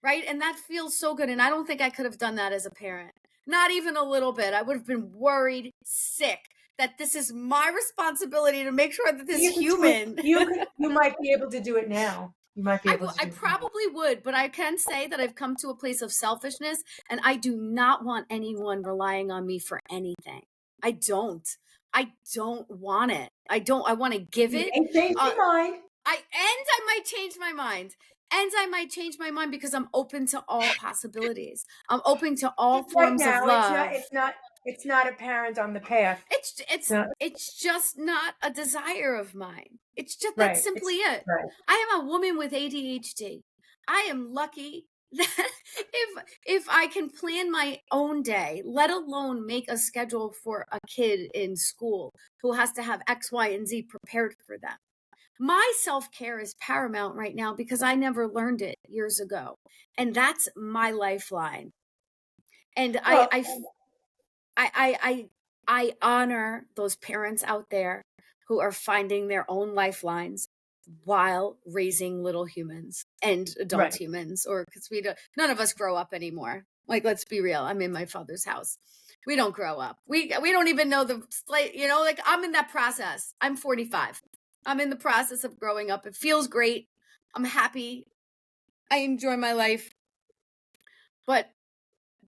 right? And that feels so good. And I don't think I could have done that as a parent. Not even a little bit. I would have been worried sick that this is my responsibility to make sure that this human. You might be able to do it now. You might be able to I probably would, but I can say that I've come to a place of selfishness, and I do not want anyone relying on me for anything. I don't want it. I want to give it. And change your mind. I might change my mind. And I might change my mind because I'm open to all possibilities. I'm open to all forms right now, of love. It's not apparent on the path. It's just not a desire of mine. It's just, Right. That's simply it. Right. I am a woman with ADHD. I am lucky that if I can plan my own day, let alone make a schedule for a kid in school who has to have X, Y, and Z prepared for them. My self-care is paramount right now because I never learned it years ago. And that's my lifeline. And Well, I honor those parents out there who are finding their own lifelines while raising little humans and adult humans, or because none of us grow up anymore. Like, let's be real. I'm in my father's house. We don't grow up. We don't even know like, I'm in that process. I'm 45. I'm in the process of growing up. It feels great. I'm happy. I enjoy my life. But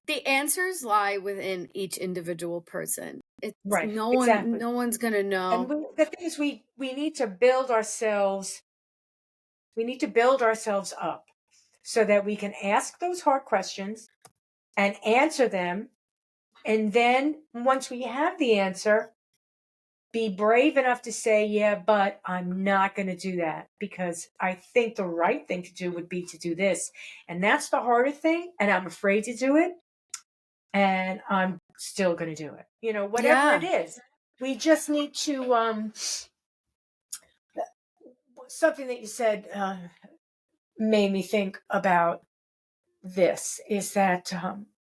the answers lie within each individual person. It's right. No one's going to know. And the thing is, we need to build ourselves. We need to build ourselves up so that we can ask those hard questions and answer them. And then once we have the answer, be brave enough to say, yeah, but I'm not going to do that because I think the right thing to do would be to do this. And that's the harder thing. And I'm afraid to do it. And I'm still going to do it. Whatever it is. We just need to, something that you said made me think about this, is that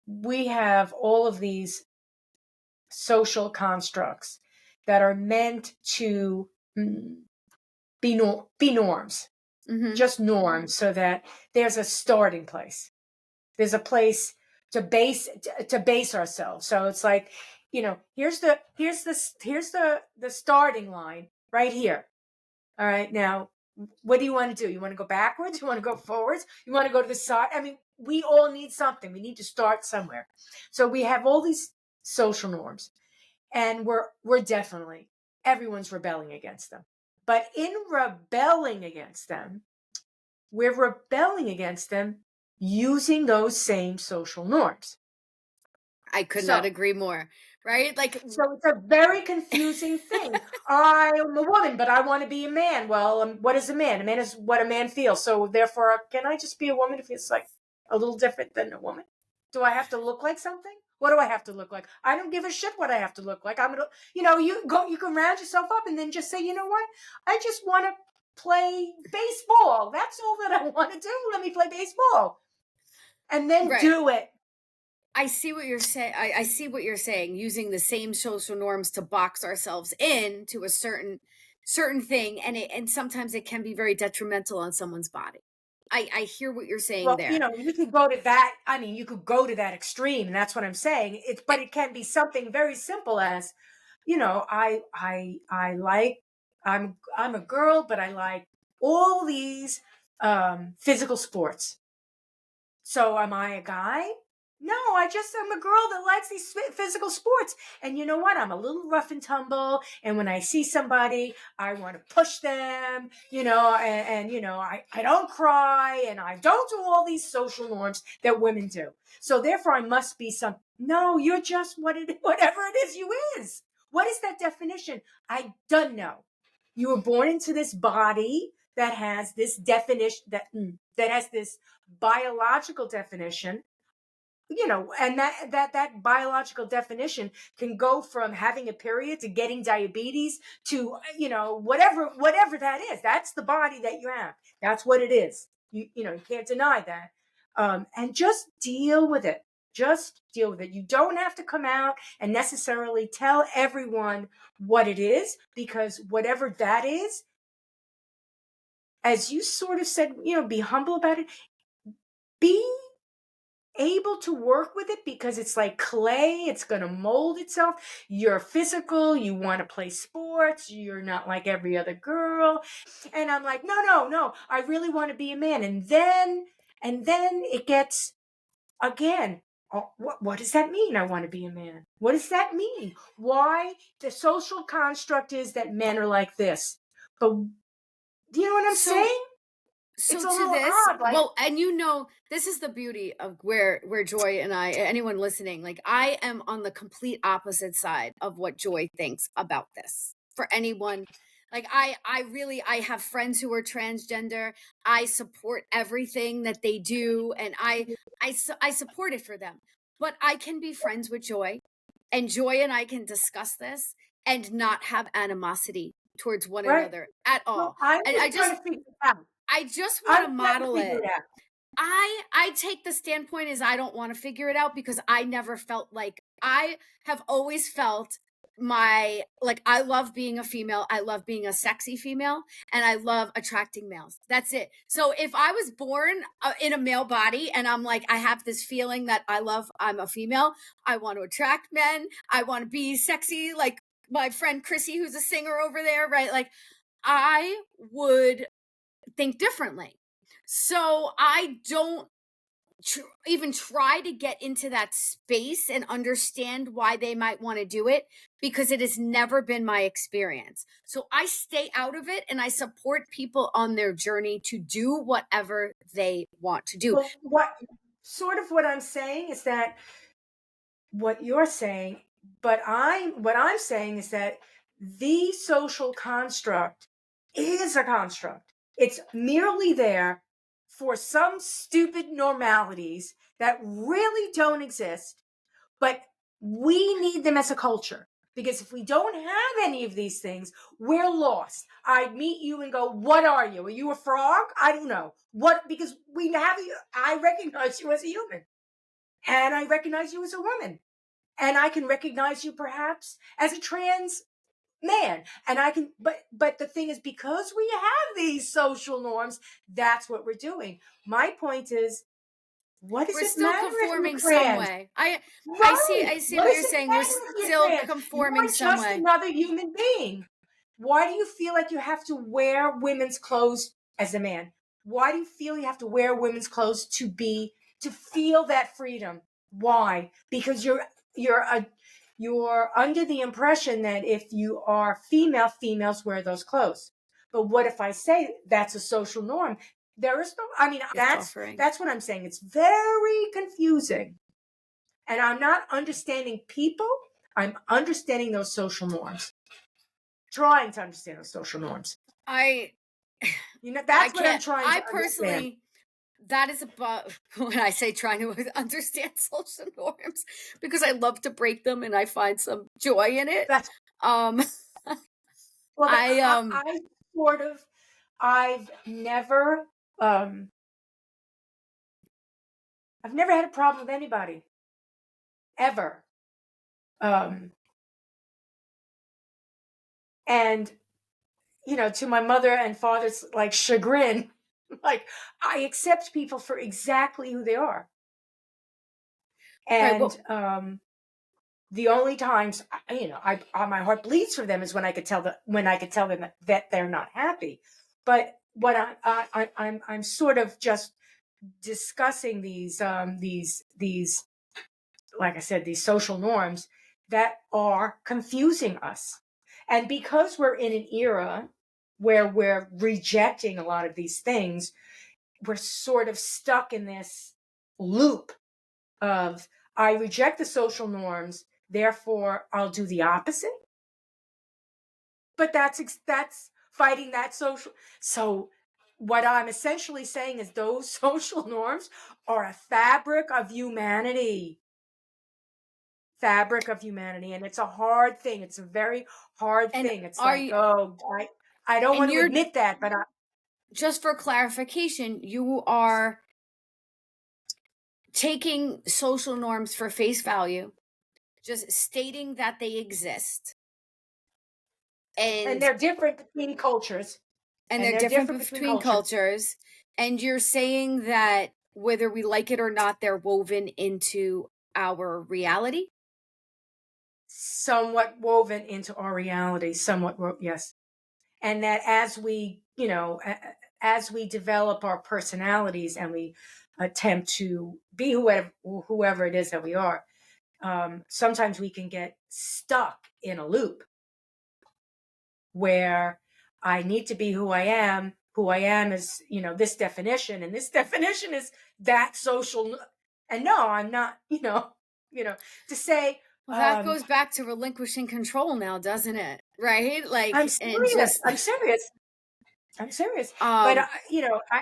we have all of these social constructs that are meant to be norms, just norms, so that there's a starting place. There's a place to base ourselves. So it's like, here's the starting line right here. All right, now, what do you want to do? You want to go backwards? You want to go forwards? You want to go to the side? I mean, we all need something. We need to start somewhere. So we have all these social norms, and we're definitely, everyone's rebelling against them. But in rebelling against them, we're rebelling against them using those same social norms. I could not So, agree more, right? Like, so it's a very confusing thing. I am a woman, but I want to be a man. Well, what is a man? A man is what a man feels. So therefore, can I just be a woman if it's like a little different than a woman? Do I have to look like something? What do I have to look like? I don't give a shit what I have to look like. I'm gonna, you can round yourself up and then just say, you know what? I just want to play baseball. That's all that I want to do. Let me play baseball, and then right. do it. I see what you're saying. I see what you're saying, using the same social norms to box ourselves in to a certain thing, and sometimes it can be very detrimental on someone's body. I hear what you're saying Well, there. you could go to that. I mean, you could go to that extreme, and that's what I'm saying. But it can be something very simple as, I like, I'm a girl, but I like all these physical sports. So am I a guy? No, I just am a girl that likes these physical sports. And you know what? I'm a little rough and tumble. And when I see somebody, I want to push them, I don't cry and I don't do all these social norms that women do. So therefore I must be no, you're just whatever it is you is. What is that definition? I don't know. You were born into this body that has this definition that has this biological definition, and that biological definition can go from having a period to getting diabetes to whatever that is. That's the body that you have. That's what it is. You can't deny that. And just deal with it. Just deal with it. You don't have to come out and necessarily tell everyone what it is, because whatever that is, as you sort of said, be humble about it. Be able to work with it, because it's like clay. It's going to mold itself. You're physical. You want to play sports. You're not like every other girl. And I'm like, no. I really want to be a man. And then it gets, again, what does that mean? I want to be a man. What does that mean? Why? The social construct is that men are like this. But do you know what I'm So saying? It's so a to little this, odd. Like, well, and this is the beauty of where Joy and I, anyone listening, like, I am on the complete opposite side of what Joy thinks about this. For anyone, like, I have friends who are transgender. I support everything that they do, and I support it for them. But I can be friends with Joy, and Joy and I can discuss this and not have animosity towards one right? another at Well, all. I'm And just trying to figure it out. I just want I'm to trying to model figure it. it out. I take the standpoint as I don't want to figure it out, because I never felt like, I have always felt I love being a female. I love being a sexy female, and I love attracting males. That's it. So if I was born in a male body and I'm like, I have this feeling that I'm a female, I want to attract men, I want to be sexy, like my friend Chrissy, who's a singer over there, right? Like, I would think differently. So I don't even try to get into that space and understand why they might want to do it, because it has never been my experience. So I stay out of it, and I support people on their journey to do whatever they want to do. Well, what I'm saying is that what you're saying, but what I'm saying is that the social construct is a construct. It's merely there for some stupid normalities that really don't exist, but we need them as a culture. Because if we don't have any of these things, we're lost. I'd meet you and go, "What are you? Are you a frog?" I don't know. What? Because we have you. I recognize you as a human, and I recognize you as a woman, and I can recognize you perhaps as a trans man, and I can. But the thing is, because we have these social norms, that's what we're doing. My point is, what does We're it still matter if you're conforming some trans? way. Right. I see What what does you're it saying. We're matter if you're still trans? You conforming are some just way. another human being. Why do you feel like you have to wear women's clothes as a man? Why do you feel you have to wear women's clothes to feel that freedom? Why? Because you're under the impression that if you are female, females wear those clothes. But what if I say that's a social norm? There is no, I mean, It's buffering. that's what I'm saying. It's very confusing. And I'm not understanding people. I'm understanding those social norms. Trying to understand those social norms. I I That's what I'm can't. trying I to understand. personally, that is about when I say trying to understand social norms, because I love to break them and I find some joy in it. That's Um, well, I I sort of, I've never, um, I've never had a problem with anybody ever. Um, and to my mother and father's like chagrin, like I accept people for exactly who they are. right. And Well, the only times my heart bleeds for them is when I could tell them that they're not happy. But what I'm sort of just discussing these like I said, these social norms that are confusing us. And because we're in an era where we're rejecting a lot of these things, we're sort of stuck in this loop of I reject the social norms, therefore I'll do the opposite. But that's fighting that social. So what I'm essentially saying is those social norms are a fabric of humanity, and it's a hard thing. It's a very hard and thing. It's are like, you? oh, I don't And want to you're, admit that, but just for clarification, you are taking social norms for face value, just stating that they exist, and and they're different between cultures, and they're they're different different between between cultures, cultures, and you're saying that whether we like it or not, they're woven into our reality. somewhat woven into our reality, yes. And that as we, as we develop our personalities and we attempt to be whoever it is that we are, sometimes we can get stuck in a loop where I need to be who I am. Who I am is, this definition, and this definition is that social. And no, I'm not. To say, Well, that um, goes back to relinquishing control now, doesn't it? Right? I'm Like, and serious. just I'm serious. I'm serious. But um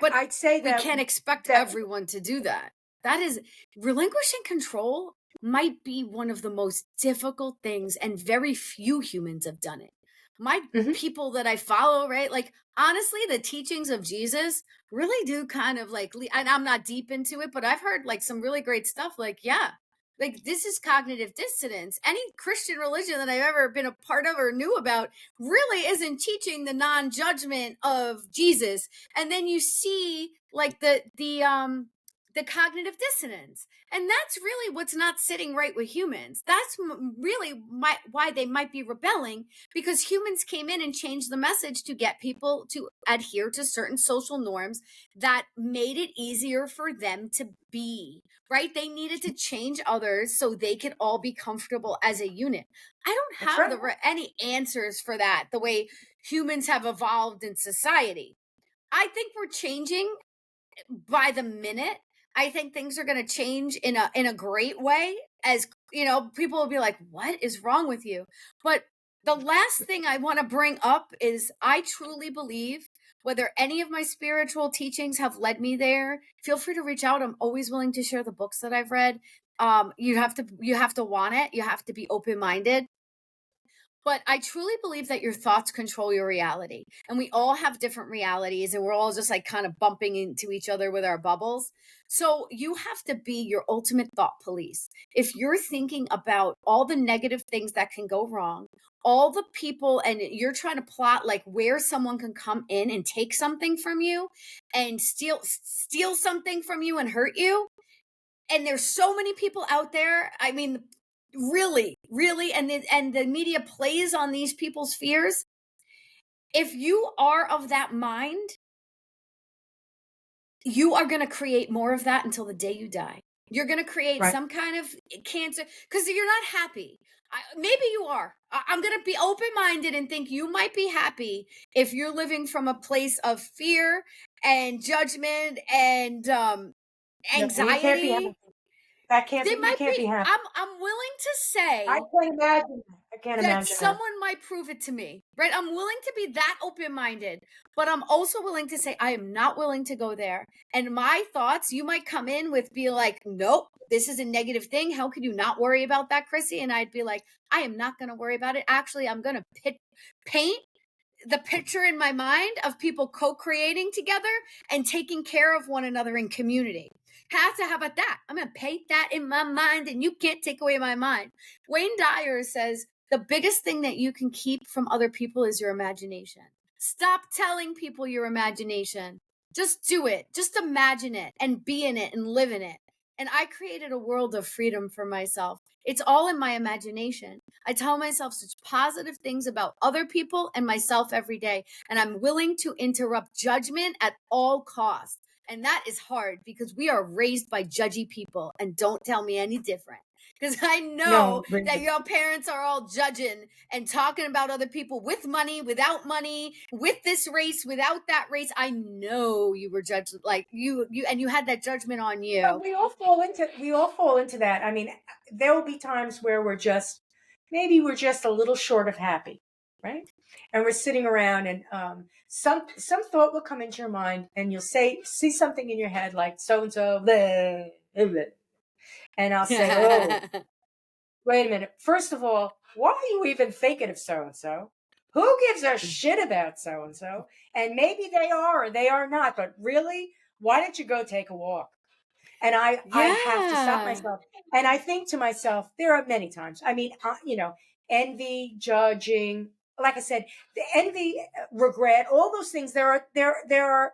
but I'd say we that can't expect that everyone to do that. That is, relinquishing control might be one of the most difficult things, and very few humans have done it. My Mhm. people that I follow, right? Like, honestly, the teachings of Jesus really do kind of like, and I'm not deep into it, but I've heard like some really great stuff. Like, yeah, like this is cognitive dissonance. Any Christian religion that I've ever been a part of or knew about really isn't teaching the non-judgment of Jesus. And then you see like the cognitive dissonance, and that's really what's not sitting right with humans. That's really why they might be rebelling, because humans came in and changed the message to get people to adhere to certain social norms that made it easier for them to be right. They needed to change others so they could all be comfortable as a unit. I don't That's have right. any answers for that, the way humans have evolved in society. I think we're changing by the minute. I think things are going to change in a great way, as people will be like, "What is wrong with you?" But the last thing I want to bring up is I truly believe, whether any of my spiritual teachings have led me there, feel free to reach out. I'm always willing to share the books that I've read. You have to want it. You have to be open-minded. But I truly believe that your thoughts control your reality. And we all have different realities, and we're all just like kind of bumping into each other with our bubbles. So you have to be your ultimate thought police. If you're thinking about all the negative things that can go wrong, all the people, and you're trying to plot like where someone can come in and take something from you and steal something from you and hurt you, and there's so many people out there. I mean, really, and the media plays on these people's fears. If you are of that mind, you are going to create more of that until the day you die. You're going to create Right. some kind of cancer because you're not happy. Maybe you are. I'm going to be open-minded and think you might be happy if you're living from a place of fear and judgment and No, you can't be happy. anxiety. That can't They be. You might can't be. be happy. I'm willing to I say can't imagine that. I can't that imagine that. someone might prove it to me, right? I'm willing to be that open-minded, but I'm also willing to say I am not willing to go there. And my thoughts, you might come in with be like, nope, this is a negative thing. How could you not worry about that, Chrissy? And I'd be like, I am not going to worry about it. Actually, I'm going to paint the picture in my mind of people co-creating together and taking care of one another in community. How about that? I'm going to paint that in my mind and you can't take away my mind. Wayne Dyer says the biggest thing that you can keep from other people is your imagination. Stop telling people your imagination. Just do it. Just imagine it and be in it and live in it. And I created a world of freedom for myself. It's all in my imagination. I tell myself such positive things about other people and myself every day. And I'm willing to interrupt judgment at all costs. And that is hard because we are raised by judgy people. And don't tell me any different. Because I know No, that your parents are all judging and talking about other people with money, without money, with this race, without that race. I know you were judged like you and you had that judgment on you. but we all fall into that. I mean, there will be times where maybe we're just a little short of happy, right? And we're sitting around, and some thought will come into your mind, and you'll see something in your head like so and so, and I'll say, oh, wait a minute. First of all, why are you even thinking of so and so? Who gives a shit about so and so? And maybe they are or they are not, but really, why don't you go take a walk? And I have to stop Yeah. myself. And I think to myself, there are many times. I mean, envy, judging, like I said, the envy, regret, all those things. There are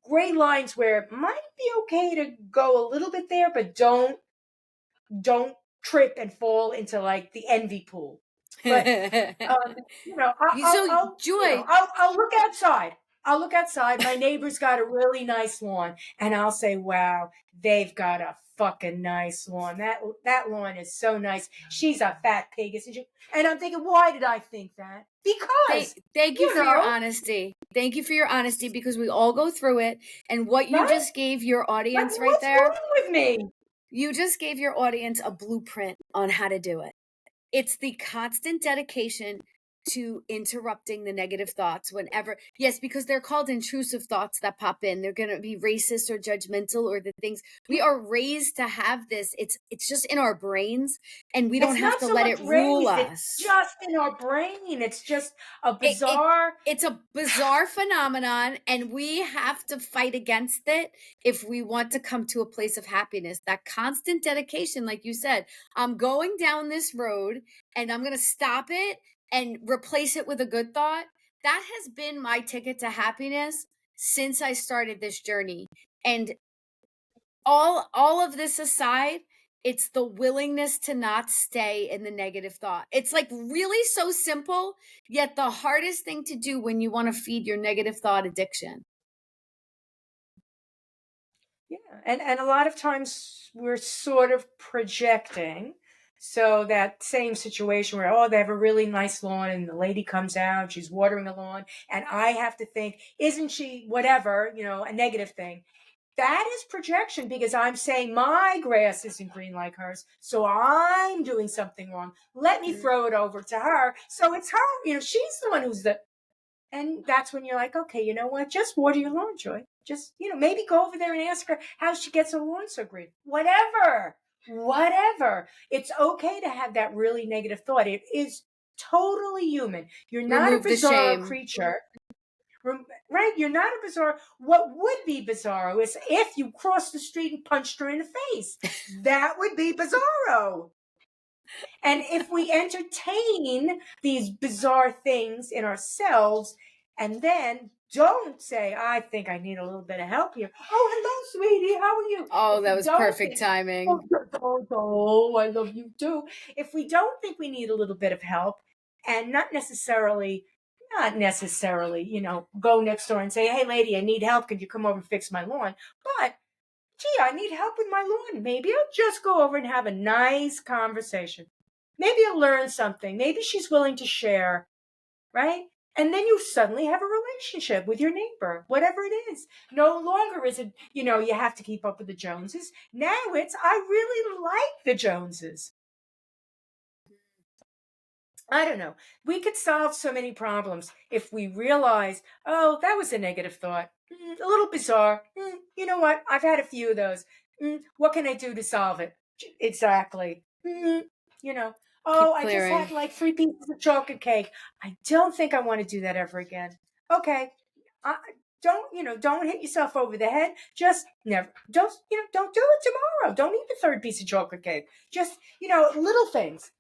gray lines where it might be okay to go a little bit there, but don't trip and fall into like the envy pool. But So, Joy, I'll look outside. I'll look outside. My neighbor's got a really nice lawn, and I'll say, "Wow, they've got a fucking nice lawn. That lawn is so nice. She's a fat pig, isn't she?" And I'm thinking, why did I think that? Because thank you you for your know, honesty. Thank you for your honesty because we all go through it. And what you right? just gave your Like, audience right what's there, wrong with me? you just gave your audience a blueprint on how to do it. It's the constant dedication to interrupting the negative thoughts whenever, yes, because they're called intrusive thoughts that pop in. They're going to be racist or judgmental or the things we are raised to have this. It's just in our brains and we don't It's have not to so let much it rule raised. It's us. just in our brain. It's just a It, it bizarre. it's a bizarre phenomenon and we have to fight against it if we want to come to a place of happiness. That constant dedication, like you said, I'm going down this road and I'm going to stop it and replace it with a good thought. That has been my ticket to happiness since I started this journey. And all of this aside, it's the willingness to not stay in the negative thought. It's like really so simple, yet the hardest thing to do when you want to feed your negative thought addiction. Yeah, and a lot of times we're sort of projecting. So that same situation where, oh, they have a really nice lawn and the lady comes out, she's watering the lawn, and I have to think, isn't she whatever, a negative thing. That is projection because I'm saying my grass isn't green like hers, so I'm doing something wrong. Let me throw it over to her. So it's her, she's the one and that's when you're like, okay, you know what? Just water your lawn, Joy. Just, maybe go over there and ask her how she gets her lawn so green. Whatever. It's okay to have that really negative thought. It is totally human. You're not a Remove the bizarre shame. creature. Right? You're not a bizarre. What would be bizarro is if you crossed the street and punched her in the face. That would be bizarro. And if we entertain these bizarre things in ourselves and then don't say, I think I need a little bit of help here. Oh, hello, sweetie. How are you? Oh, If that we was don't perfect think, timing. I love you too. If we don't think we need a little bit of help and not necessarily, go next door and say, hey, lady, I need help. Could you come over and fix my lawn? But gee, I need help with my lawn. Maybe I'll just go over and have a nice conversation. Maybe I'll learn something. Maybe she's willing to share, right? And then you suddenly have a relationship with your neighbor, whatever it is. No longer is it, you have to keep up with the Joneses. Now it's, I really like the Joneses. I don't know. We could solve so many problems if we realize, oh, that was a negative thought. A little bizarre. You know what? I've had a few of those. What can I do to solve it? Exactly. You know, Keep oh, I just clearing. had like 3 pieces of chocolate cake. I don't think I want to do that ever again. Okay. I, don't hit yourself over the head. Just never, don't do it tomorrow. Don't eat the third piece of chocolate cake. Just, little things.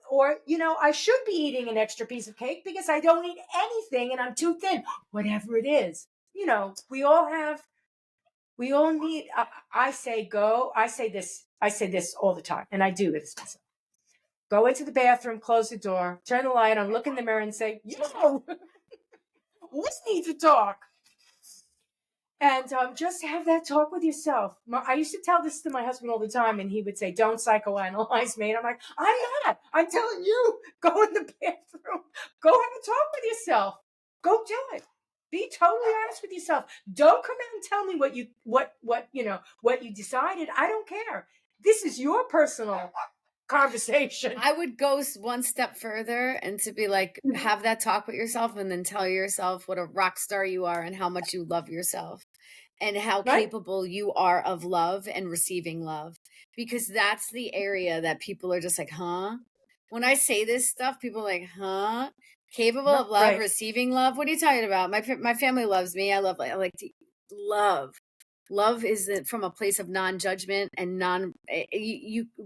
Or, I should be eating an extra piece of cake because I don't eat anything and I'm too thin. Whatever it is, we all need, I say go, I say this all the time, and I do this myself. Go into the bathroom, close the door, turn the light on, look in the mirror and say, we need to talk. And just have that talk with yourself. I used to tell this to my husband all the time, and he would say, don't psychoanalyze me. And I'm like, I'm not. I'm telling you, go in the bathroom. Go have a talk with yourself. Go do it. Be totally honest with yourself. Don't come out and tell me what you decided. I don't care. This is your personal conversation. I would go one step further and to be like, have that talk with yourself and then tell yourself what a rock star you are and how much you love yourself and how Right? capable you are of love and receiving love. Because that's the area that people are just like, huh? When I say this stuff, people are like, huh? Capable of love, Right. receiving love. What are you talking about? My family loves me. I like to love. Love is from a place of non-judgment and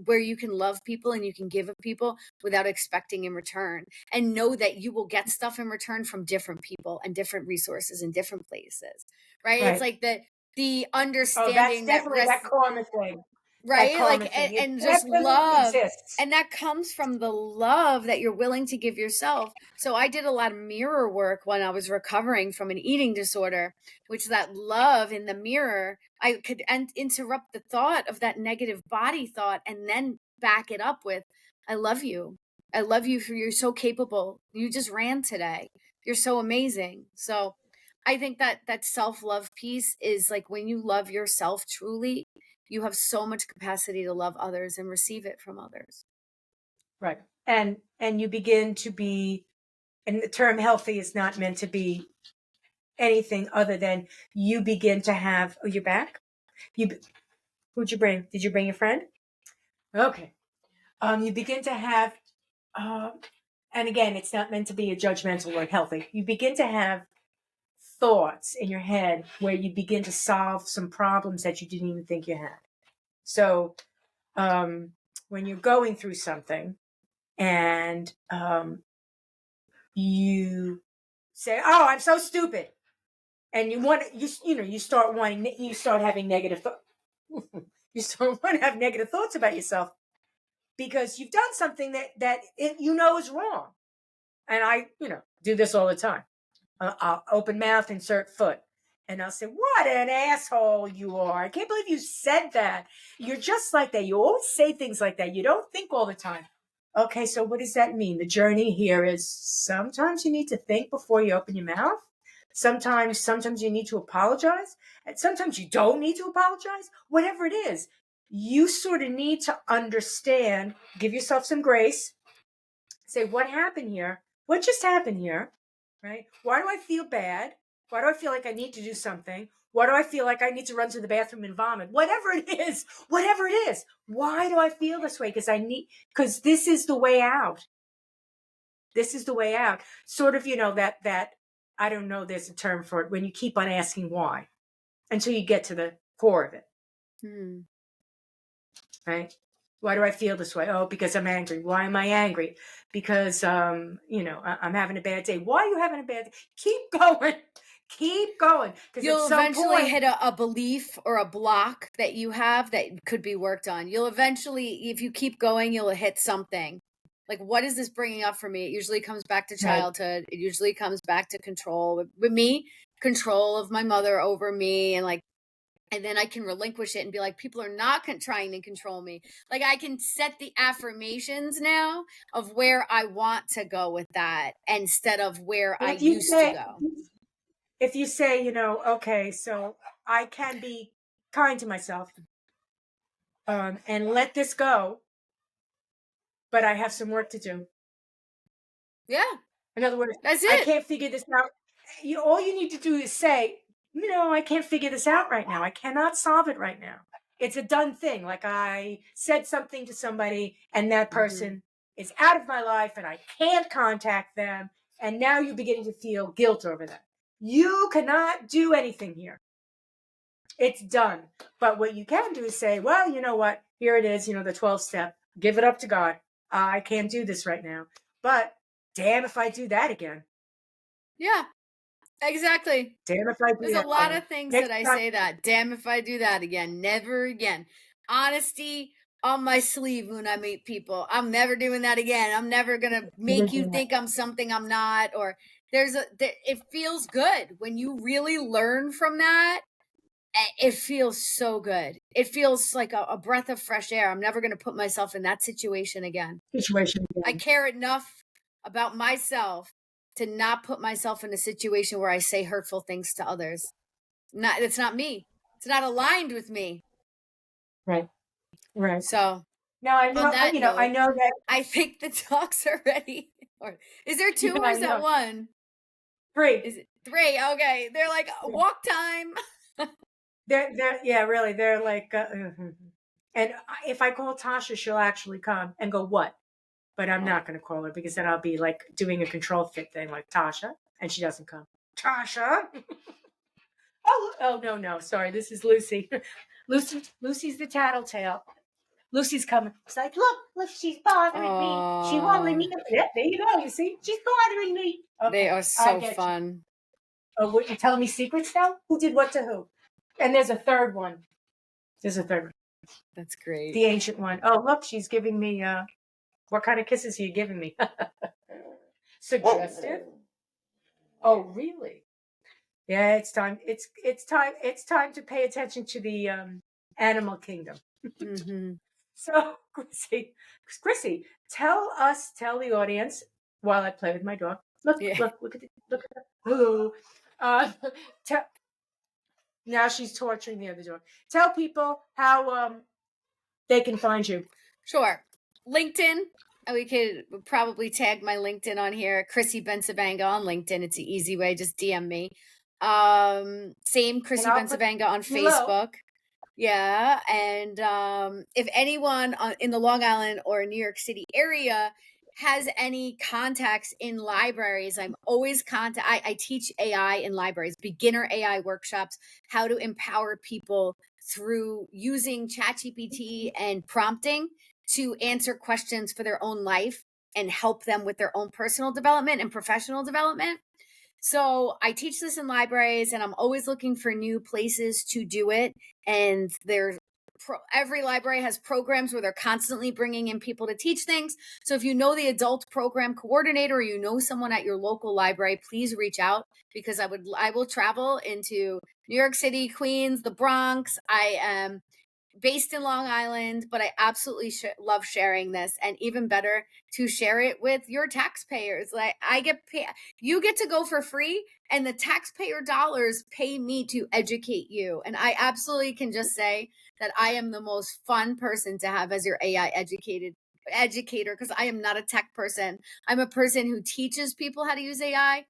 where you can love people and you can give of people without expecting in return, and know that you will get stuff in return from different people and different resources in different places. Right? It's Right. like the Oh, that's understanding that definitely that karma thing. That right, like karma thing. It and just definitely love, exists. and that comes from the love that you're willing to give yourself. So I did a lot of mirror work when I was recovering from an eating disorder, which that love in the mirror, I could interrupt the thought of that negative body thought and then back it up with, I love you. I love you for you're so capable. You just ran today. You're so amazing. So I think that self-love piece is like when you love yourself truly, you have so much capacity to love others and receive it from others. Right. And you begin to be, and the term healthy is not meant to be anything other than you begin to have, oh, you're back? Who'd you bring? Did you bring your friend? Okay. You begin to have, uh, and again, it's not meant to be a judgmental word, healthy. You begin to have thoughts in your head where you begin to solve some problems that you didn't even think you had. So, when you're going through something and you say, "Oh, I'm so stupid," and you start having negative you start wanting to have negative thoughts about yourself because you've done something that is wrong. And I do this all the time. I'll open mouth, insert foot. And I'll say, what an asshole you are. I can't believe you said that. You're just like that. You always say things like that. You don't think all the time. Okay, so what does that mean? The journey here is sometimes you need to think before you open your mouth. Sometimes you need to apologize. And sometimes you don't need to apologize. Whatever it is, you sort of need to understand, give yourself some grace, say, what happened here? What just happened here? Right? Why do I feel bad? Why do I feel like I need to do something? Why do I feel like I need to run to the bathroom and vomit? Whatever it is, why do I feel this way? Because this is the way out. This is the way out. Sort of, that, I don't know, there's a term for it when you keep on asking why until you get to the core of it. Right? Why do I feel this way? Oh, because I'm angry. Why am I angry? Because, I'm having a bad day. Why are you having a bad day? Keep going. Keep going. Because at You'll some eventually point, hit a belief or a block that you have that could be worked on. You'll eventually, if you keep going, you'll hit something. Like, what is this bringing up for me? It usually comes back to right, childhood. It usually comes back to control. With me, control of my mother over me and like And then I can relinquish it and be like, people are not trying to control me. Like, I can set the affirmations now of where I want to go with that instead of where And I used to go. if you say, okay, so I can be kind to myself, and let this go, but I have some work to do. Yeah, In other words, that's I it. can't figure this out. All you need to do is say, I can't figure this out right now. I cannot solve it right now. It's a done thing. Like I said something to somebody and that person is out of my life and I can't contact them. And now you're beginning to feel guilt over that. You cannot do anything here. It's done. But what you can do is say, well, you know what? Here it is, the 12th step. Give it up to God. I can't do this right now. But damn if I do that again. Yeah, exactly. Damn if I do There's a that lot again. of things Next that I time, say that. Damn if I do that again. Never again. Honesty on my sleeve when I meet people. I'm never doing that again. I'm never going to make you think I'm something I'm not. Or it feels good when you really learn from that. It feels so good. It feels like a breath of fresh air. I'm never going to put myself in that situation again. situation I again. care enough about myself to not put myself in a situation where I say hurtful things to others. It's not me. It's not aligned with me. Right. Right. So Now I on know, that I note, know that. I think the talks are ready. Or is there two Yeah, or I is that know. one? 3. Is it 3? Okay. They're like walk time. Yeah, really. They're like, and if I call Tasha, she'll actually come and go, what? But I'm not going to call her because then I'll be like doing a control fit thing like Tasha, and she doesn't come. Tasha? Oh, no. Sorry. This is Lucy. Lucy's the tattletale. Lucy's coming. It's like, look, she's bothering me. She won't leave me. Yep, there you go. You see, she's bothering me. Okay, They are I so get you. fun. Oh, what, you're telling me secrets now? Who did what to who? And there's a third one. That's great. The ancient one. Oh, look, she's giving me, what kind of kisses are you giving me? Suggestive? Oh, really? Yeah, it's time. It's time to pay attention to the animal kingdom. So, Chrissy, tell the audience while I play with my dog. Look at look at her. Hello. Uh, now she's torturing the other dog. Tell people how they can find you. Sure. LinkedIn. We could probably tag my LinkedIn on here. Chrissy Bensabanga on LinkedIn. It's an easy way. Just DM me. Same Chrissy Bensabanga on Facebook. Yeah. And if anyone in the Long Island or New York City area has any contacts in libraries, I'm always I teach AI in libraries, beginner AI workshops, how to empower people through using ChatGPT and prompting to answer questions for their own life and help them with their own personal development and professional development. So I teach this in libraries and I'm always looking for new places to do it. And every library has programs where they're constantly bringing in people to teach things. So if you know the adult program coordinator or you know someone at your local library, please reach out because I will travel into New York City, Queens, the Bronx. I am based in Long Island, but I absolutely love sharing this, and even better to share it with your taxpayers. Like I get paid, you get to go for free, and the taxpayer dollars pay me to educate you. And I absolutely can just say that I am the most fun person to have as your AI educator because I am not a tech person. I'm a person who teaches people how to use AI.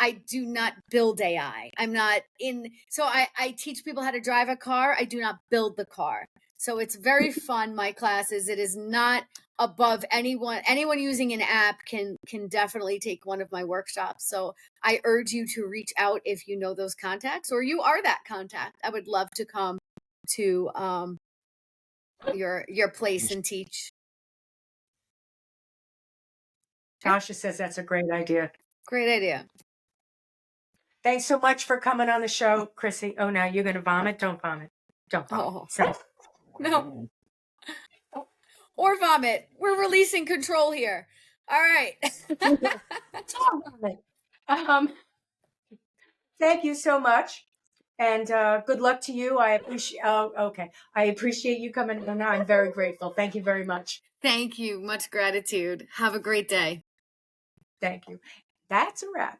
I do not build AI. I'm not in. So I teach people how to drive a car. I do not build the car. So it's very fun. My classes. It is not above anyone. Anyone using an app can definitely take one of my workshops. So I urge you to reach out if you know those contacts or you are that contact. I would love to come to your place and teach. Tasha says that's a great idea. Great idea. Thanks so much for coming on the show, Chrissy. Oh, now you're going to vomit? Don't vomit. Don't vomit. Oh. No. Or vomit. We're releasing control here. All right. Thank you so much. And good luck to you. I appreciate. Oh, okay. I appreciate you coming on. I'm very grateful. Thank you very much. Thank you. Much gratitude. Have a great day. Thank you. That's a wrap.